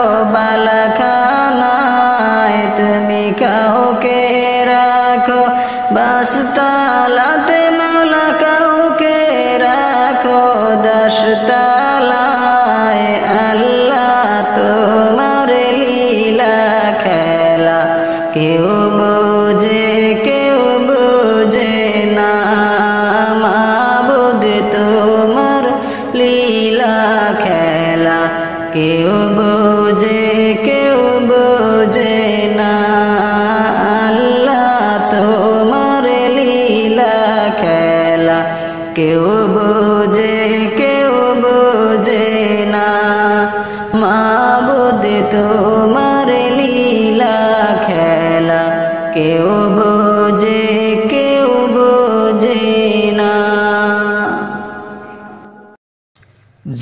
বালাখানায় তুমি কাউকে রাখো বাসতলাতে মৌলা কাউকে রাখো দশতলায় আল্লাহ তোমার লীলা খেলা কেউ বোঝে না মাবুদ তোমার লীলা খেলা কেউ বোঝে না আল্লাহ তোমার লীলা খেলা কেউ বোঝে না মাবুদ তোমার লীলা খেলা কেউ বোঝে না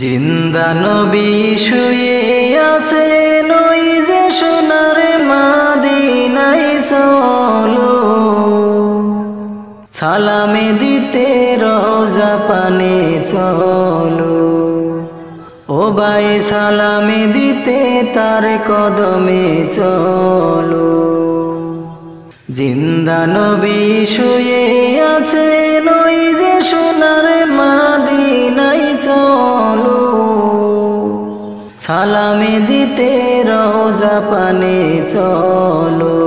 জিন্দা নবী শুয়ে আছেন ওই যে সোনার মদিনায় চলো সালামে দিতে রওজা পানে চলো ও ভাই সালামে দিতে তার কদমে চলো জিন্দা নবী শুয়ে আছেন ওই যে সোনার মদিনায় চলো সালামে দিতে রওজা পানে চলো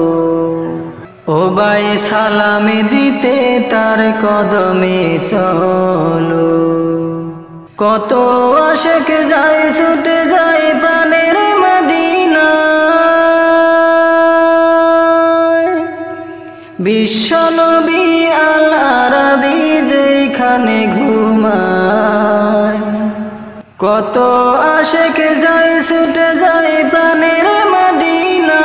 ও ভাই সালামে দিতে তার কদমে চলো কত আশিক যায় ছুটে যায় প্রাণের মদিনা বিশ্বনবী আল আরাবী যেখানে ঘুমায় কত আশিক যায় ছুটে যায় প্রাণের মদিনা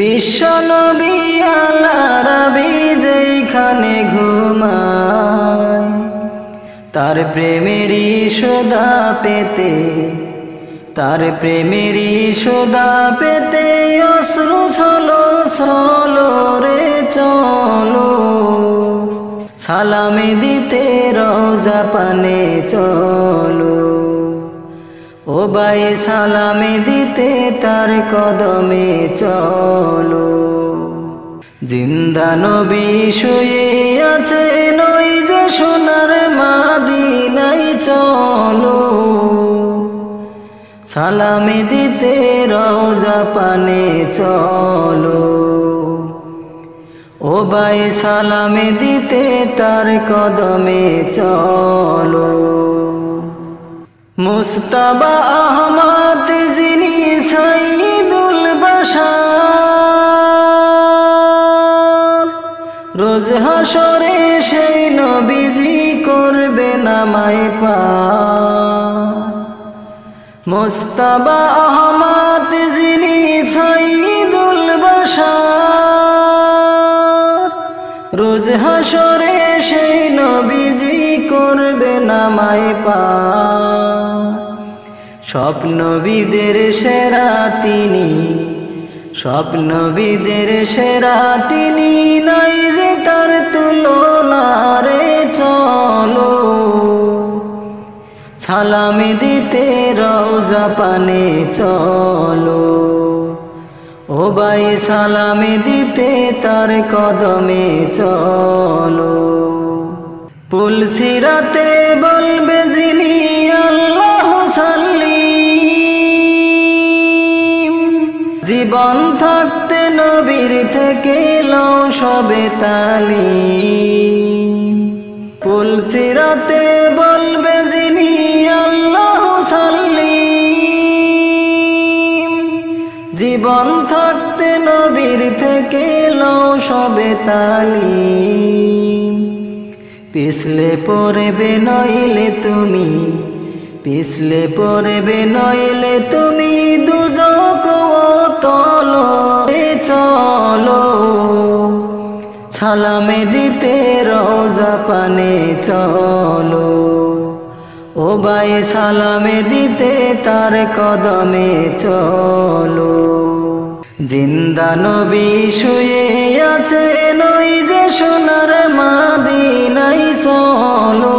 বিশ্বনবী আল আরাবী যেখানে ঘুমায় তার প্রেমেরই সুধা পেতে তার প্রেমেরই সোদা পেতে অশ্রু ছলো ছলো রে চলো, সালামে দিতে রওজা পানে চলো। ও ভাই সালামে দিতে তার কদমে চলো। জিন্দা নবী শুয়ে আছে নই যে সোনার মদিনায় চলো, সালামে দিতে রওজা পানে চলো। ও ভাই সালামে দিতে তার কদমে চলো। মুস্তাবা আহমদ যিনি সাইয়্যিদুল বাশার, রোজ হাসরে সেই নবীজি করবে নামায় পার। মুস্তাবা আহমদ যিনি সাইয়্যিদুল বাশার, রোজ হাসরে সেই নবীজি করবে নামায় পার। সব নবীদের সেরা তিনি, সব নবীদের সেরা তিনি, নাই যে তার তুলনা রে চলো, সালামে দিতে রওজা পানে চলো। ও ভাই সালামে দিতে তার কদমে চলো। পুলসিরাতে বলবে যিনি আল্লাহু সাল্লিম, জীবন থাকতে নবীর থেকে লও সবে তালিম। পুলসিরাতে বলবে যিনি আল্লাহু সাল্লিম, জীবন থাকতে নবীর থেকে লও সবে তালিম। পিছলে পড়বে নইলে তুমি, পিছলে পড়বে নইলে তুমি, দুজক ও তলো চলো, সালামে দিতে রওজা পানে চলো। ও ভাই সালামে দিতে তার কদমে চলো। জিন্দা নবী শুয়ে আছে নই যে সোনার মদিনায় চলো,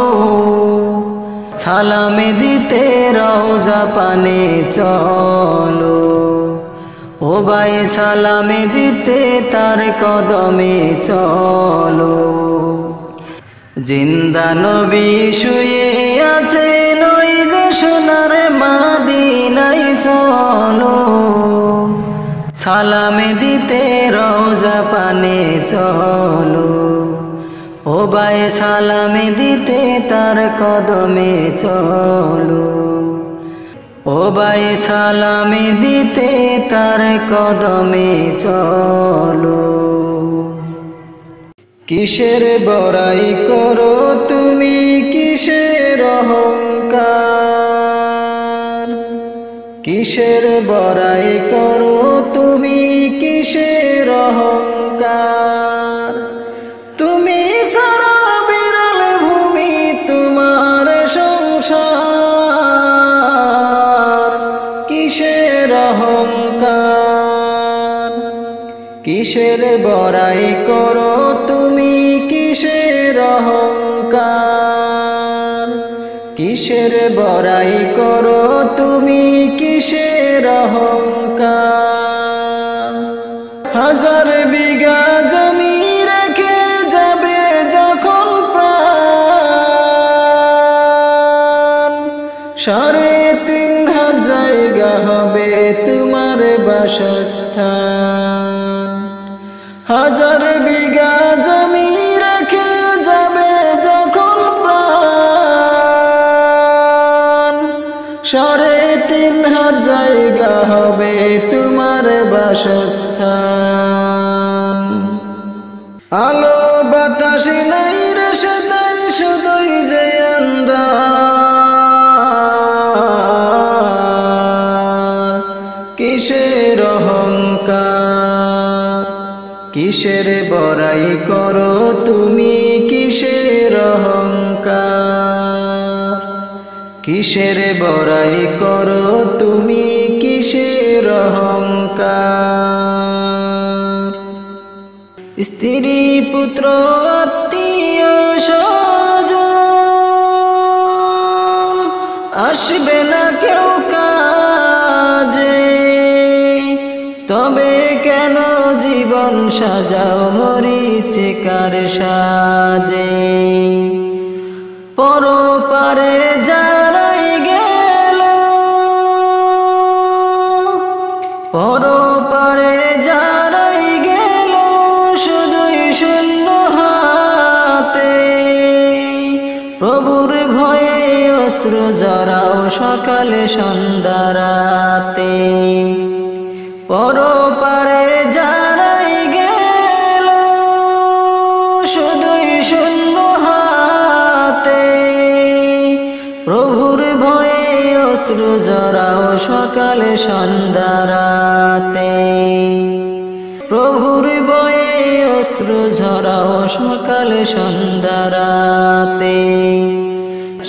সালামে দিতে রওজা পানে চলো। ও ভাই সালামে দিতে তার কদমে চলো। জিন্দা নবী শুয়ে আছে নই যে সোনার মদিনায় চলো, সালামে দিতে রওজা পানে চলো। ও ভাই সালামে দিতে তার কদমে চলো। ও ভাই সালামে দিতে তার কদমে চলো। কিসের বড়াই করো তুমি, কিসের অহংকার, কিসের বড়াই করো তুমি, কিসের অহংকার। তুমি সারা বিরল ভূমি তোমার সংসার, কিসের অহংকার। কিসের বড়াই করো তুমি, কিসের অহংকার। কিসের বড়াই করো তুমি, কিসের অহংকার। হাজার বিঘা জমি রেখে যাবে যখন প্রাণ, 3.5 জায়গা হবে তোমার বাসস্থান। হাজার বিঘা জমি রেখে যাবে যখন প্রাণ, 3.5 জায়গা হবে তোমার বাসস্থান। আলো বাতাস নাই রে সেটাই শুধুই যে আন্ধার। কিসের অহংকার, কিসের বড়াই করো তুমি, কিসের অহংকার। কিসের বড়াই করো তুমি, কিসের অহংকার? স্ত্রী পুত্র আত্মীয় স্বজন আসবে না কেউ কাজে, তবে কেন জীবন সাজাও মরিচিকার সাজে? পরপারে যারাই গেল, পরপারে যারাই গেল শুধুই শূন্য হাতে, প্রভুর ভয়ে অশ্রু জড়াও সকালে সন্ধ্যা রাতে। পরপারে যারাই গেল শুধুই শূন্য হাতে, প্রভুর ভয়ে অশ্রু জড়াও সকালে সন্ধ্যা রাতে। প্রভুর ভয়ে অশ্রু ঝরাও সকালে সন্ধ্যা রাতে।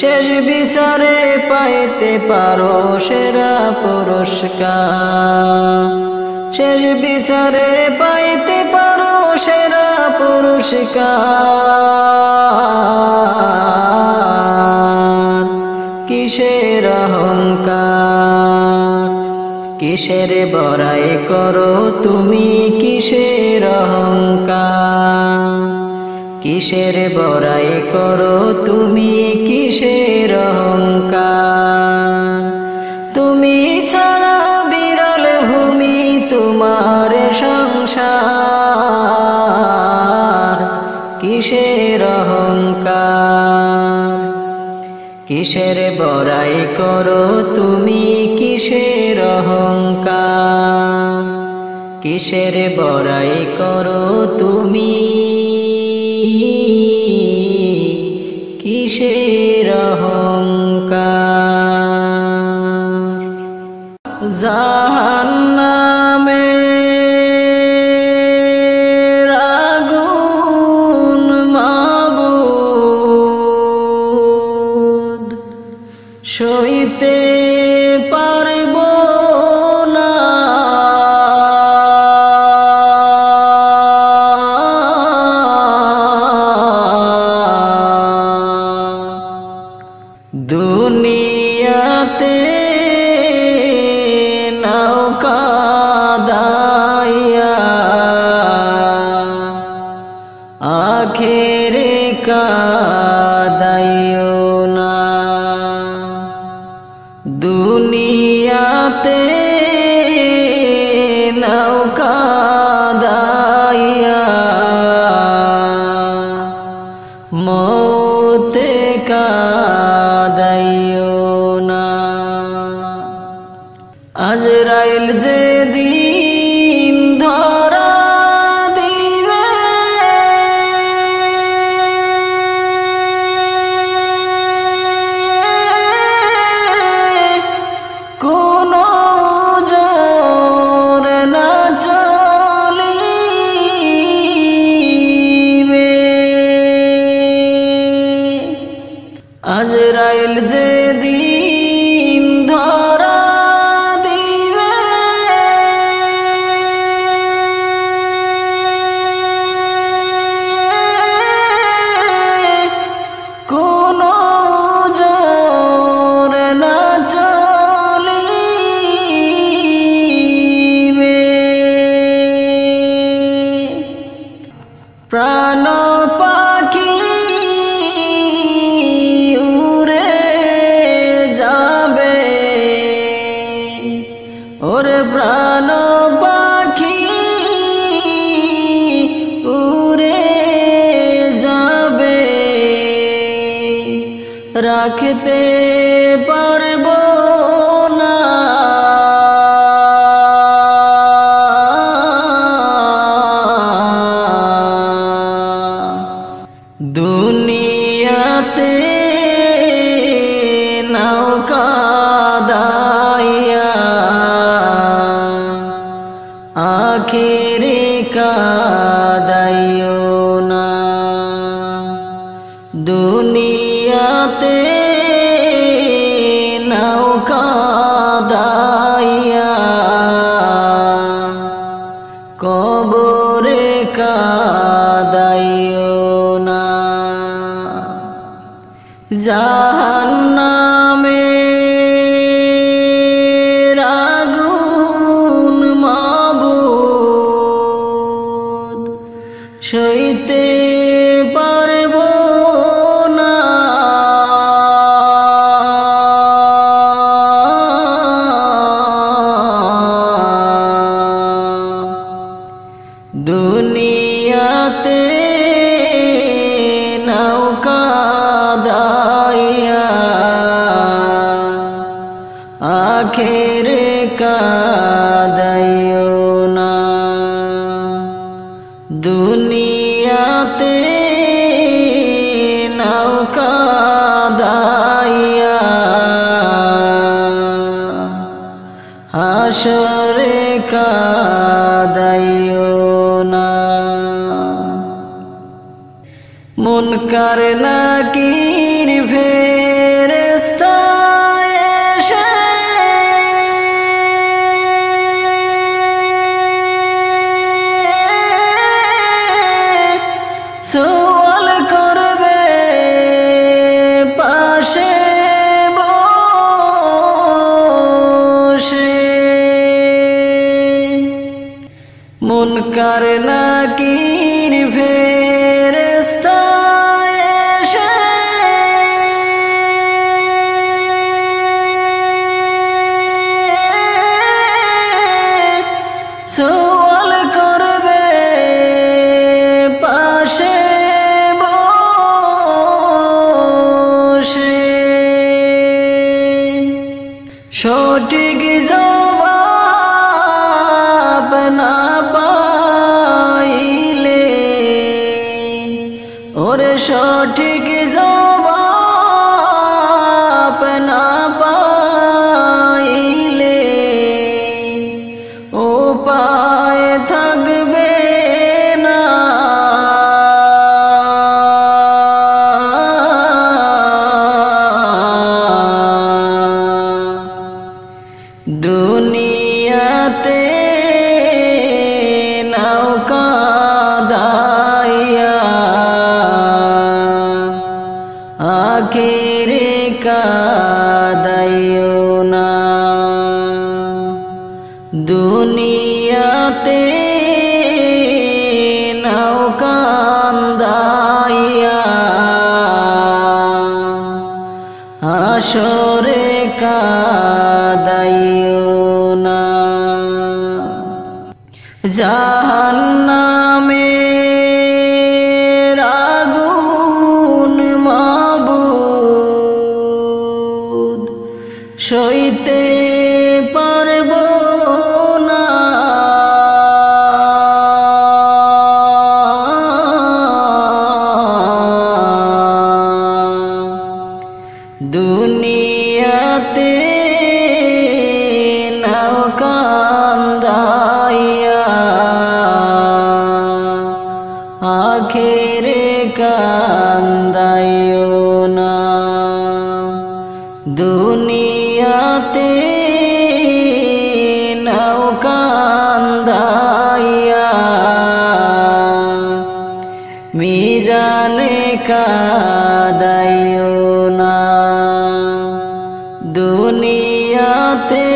শেষ বিচারে পাইতে পারো সেরা পুরস্কার, শেষ বিচারে পাইতে পারো সেরা পুরস্কার। কিসের অহংকার, কিসের বড়াই করো তুমি, কিসের অহংকার? কিসের বড়াই করো তুমি, কিসের অহংকার? তুমি ছাড়া বিরল ভূমি তোমার সংসার, কিসের অহংকার? কিসের বড়াই করো তুমি, কিসের অহংকার? কিসের বড়াই করো তুমি, কিসের অহংকার? জাহান্নামের আগুন মাবুদ সইতে পারব না, দুনিয়াতে নৌকা দাইয়া আখেরে কাদাইও না। দুনিয়াতে নৌকা দাইয়া মৌতে কাদাইও না। আজরাইল যেদিন ধরা দিবে, কোনো জোর না চলিবে। আজরাইল যেদিন ধরা দিবে, কোনো জোর না চলিবে। প্রাণ পাখি উড়ে যাবে, ওরে প্রাণ পাখি উড়ে যাবে, রাখতে পারব না। দুনিয়াতে নৌকা দাইয়া আখেরে কাদাইও না। দুনিয়াতে জাহান্নামের আগুন মাবুদ সইতে পারব না, দুনিয়াতে নৌকা দাইয়া আখেরে কাদাইও না, দুনিয়াতে নৌকা দাইয়া হাসরে কাদাইও না। মুনকার নাকির ফেরেশতা এসে সওয়াল করবে পাশে বসে, মুনকার নাকির ফেরেশতা এসে সওয়াল করবে পাশে বসে, সঠিক জবাব না পাইলে, ওরে সঠিক জবাব না পাইলে উপায় থাকবে না, দুনিয়াতে নৌকা দাইয়া আখেরে কাদাইও না, দুনিয়াতে নৌকা দাইয়া হাসরে কাদাইও না। জাহান্নামের আগুন মাবুদ সইতে পারব না, দুনিয়াতে নৌকা দাইয়া আখেরে কান্দাইও না, দুনিয়াতে নৌকা দাইয়া মিজানে কাদাইও না, দুনিয়াতে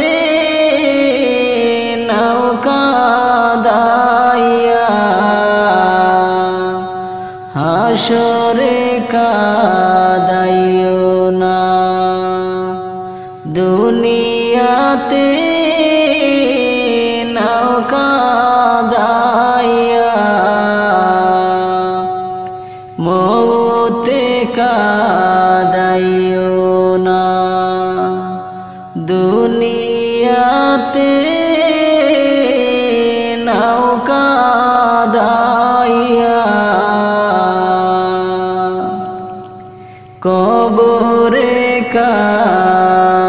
নৌকা দাইয়া হাসরে কাদাইও না, দুনিয়াতে নৌকা দাইয়া মওতে কাদাইও না, দুনিয়াতে নৌকা দাইয়া কবরে কাদাইও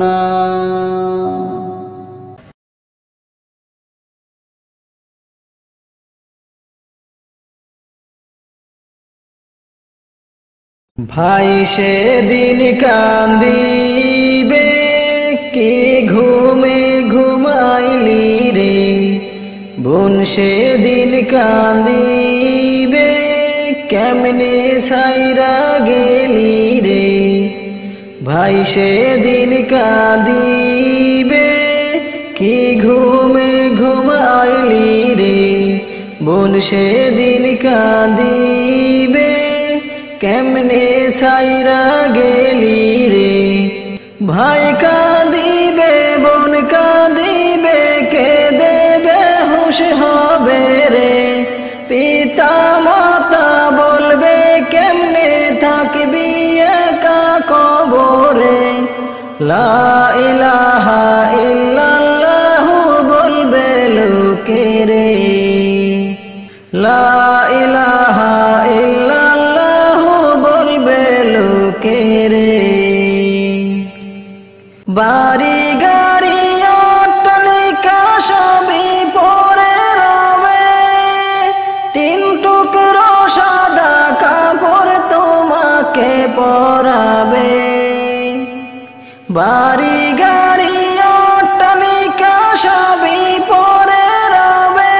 না। ভাই সেদিন কান্দিবে কি ঘুমে ঘুমাইলি রে, বোন সেদিন কান্দিবে কেমনে ছাইরা গেলি রে ভাই সেদিন কাঁদিবে কি ঘুমে ঘুমাইলি রে বোন সেদিন কাঁদিবে কেমনে ছাইরা গেলি রে ভাই কাঁদিবে বোন কাঁদিবে কে দেবে হুঁশ হবে রে পিতা মাতা বলবে কেমনে থাকবি একা কবরে লা ইলাহা ইল্লাল্লাহু বলবে লোকে রে লা ইলাহা ইল্লাল্লাহু বলবে লোকে রে বাড়ি গাড়ি অট্টালিকা সবই পড়ে রবে তিন টুকরো সাদা কাপড় তোমাকে পরাবে বাড়ি গাড়ি অট্টালিকা সবই পড়ে রবে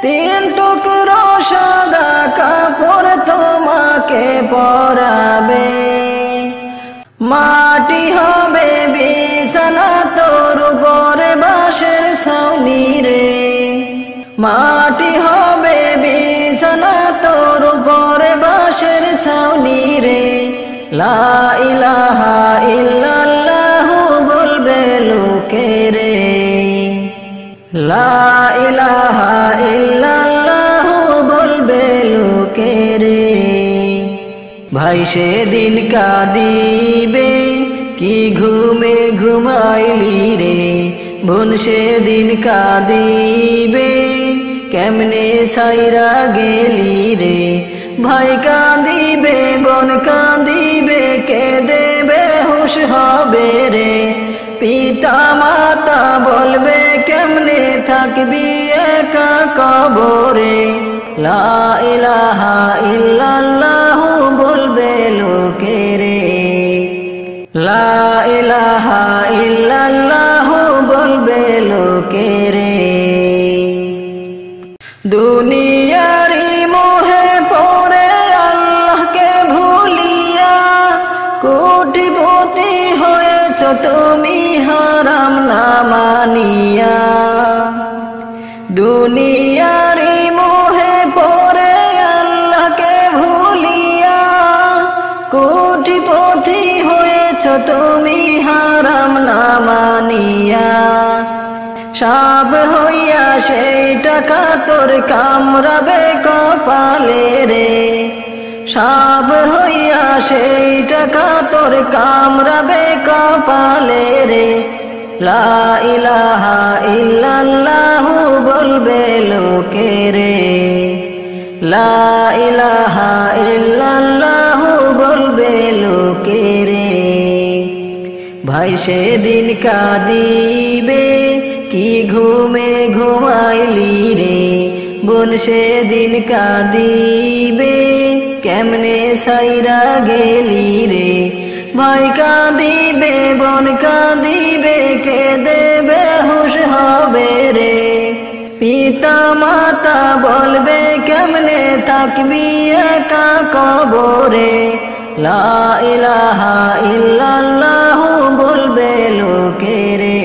তিন টুকরো সাদা কাপড় তোমাকে পরাবে মাটি হবে বিছানা তোর উপরে বাঁশের ছাউনি রে মাটি হবে বিছানা তোর উপরে বাঁশের ছাউনি রে লা ইলাহা ইল্লাল্লাহু বলবে লোকে রে লা ইলাহা ইল্লাল্লাহু বলবে লোকে রে ভাই সেদিন কাঁদিবে কি ঘুমে ঘুমাইলি রে বোন সেদিন কাঁদিবে কেমনে ছাইরা গেলি রে ভাই কাঁদিবে বোন কাঁদিবে কে দেবে হুঁশ হবে রে পিতা মাতা বলবে কেমনে থাকবি একা কবরে লা ইলাহা ইল্লাল্লাহু বলবে লোকে রে লা ইলাহা ইল্লাল্লাহু বলবে লোকে রে দুনিয়ারি মোহে পড়ে আল্লাহকে ভুলিয়া কোটিপতি হয়েছ তুমি হারাম না মানিয়া দুনিয়ারি মোহে পড়ে আল্লাহকে ভুলিয়া কোটিপতি হয়েছ তুমি হারাম না মানিয়া সাপ হইয়া সেই টাকা তোর কামড়াবে কপালে রে সাপ হইয়া সেই টাকা তোর কামড়াবে কপালে রে লা ইলাহা ইল্লাল্লাহু বলবে লোকে রে লা ইলাহা ইল্লাল্লাহু বলবে লোকে রে ভাই সেদিন কাঁদিবে কি ঘুমে ঘুমাইলি রে বোন সেদিন কাঁদিবে কেমনে ছাইরা গেলি রে ভাই কাঁদিবে বোন কাঁদিবে কে দেবে হুঁশ হবে রে পিতা মাতা বলবে কেমনে থাকবি একা কবরে লা ইলাহা ইল্লাল্লাহু বলবে লোকে রে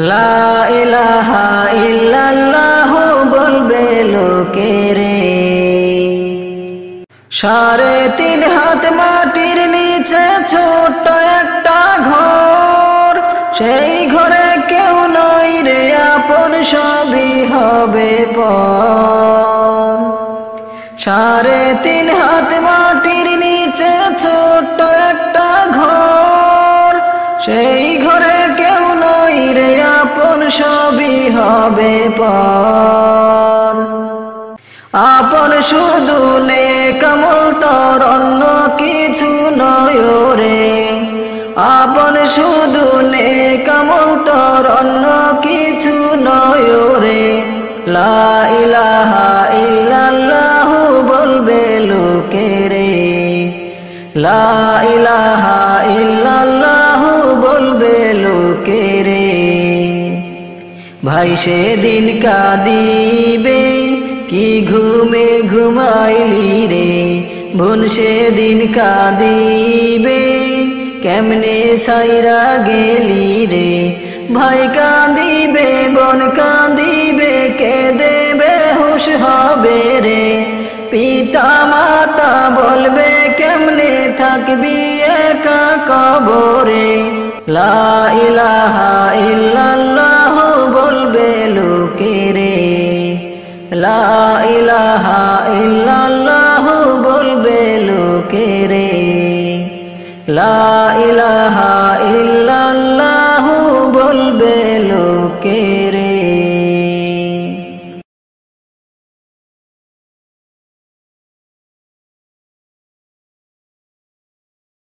লা ইলাহা ইল্লাল্লাহু বলবে লোকে রে 3.5 হাত মাটির নিচে ছোট্ট একটা ঘর সেই ঘরে কেউ নয় রে আপন সবই হবে পর 3.5 হাত মাটির নিচে ছোট্ট একটা ঘর সেই ঘরে কেউ নয় রে আপন সবই হবে পর আপন শুধু নেক আমল তোর অন্য কিছু নয় রে আপন শুধু নেক আমল তোর অন্য কিছু নয় রে লা ইলাহা ইল্লাল্লাহু বলবে লোকে রে লা ইলাহা ইল্লাল্লাহু বলবে লোকে রে ভাই সেদিন কাঁদিবে কি ঘুমে ঘুমাইলি রে বোন সেদিন কাঁদিবে কেমনে সাইরা গেলি রে ভাই কাঁদিবে বোন কাঁদিবে কে দেবে হুশ হবে রে পিতা মাতা বলবে কেমনে থাকবি একা কবরে লা ইলাহা ইল্লাল্লাহ বলবে লোকে রে লা ইলাহা ইল্লাল্লাহ বলবে লোকে রে লা ইলাহা ইল্লাল্লাহ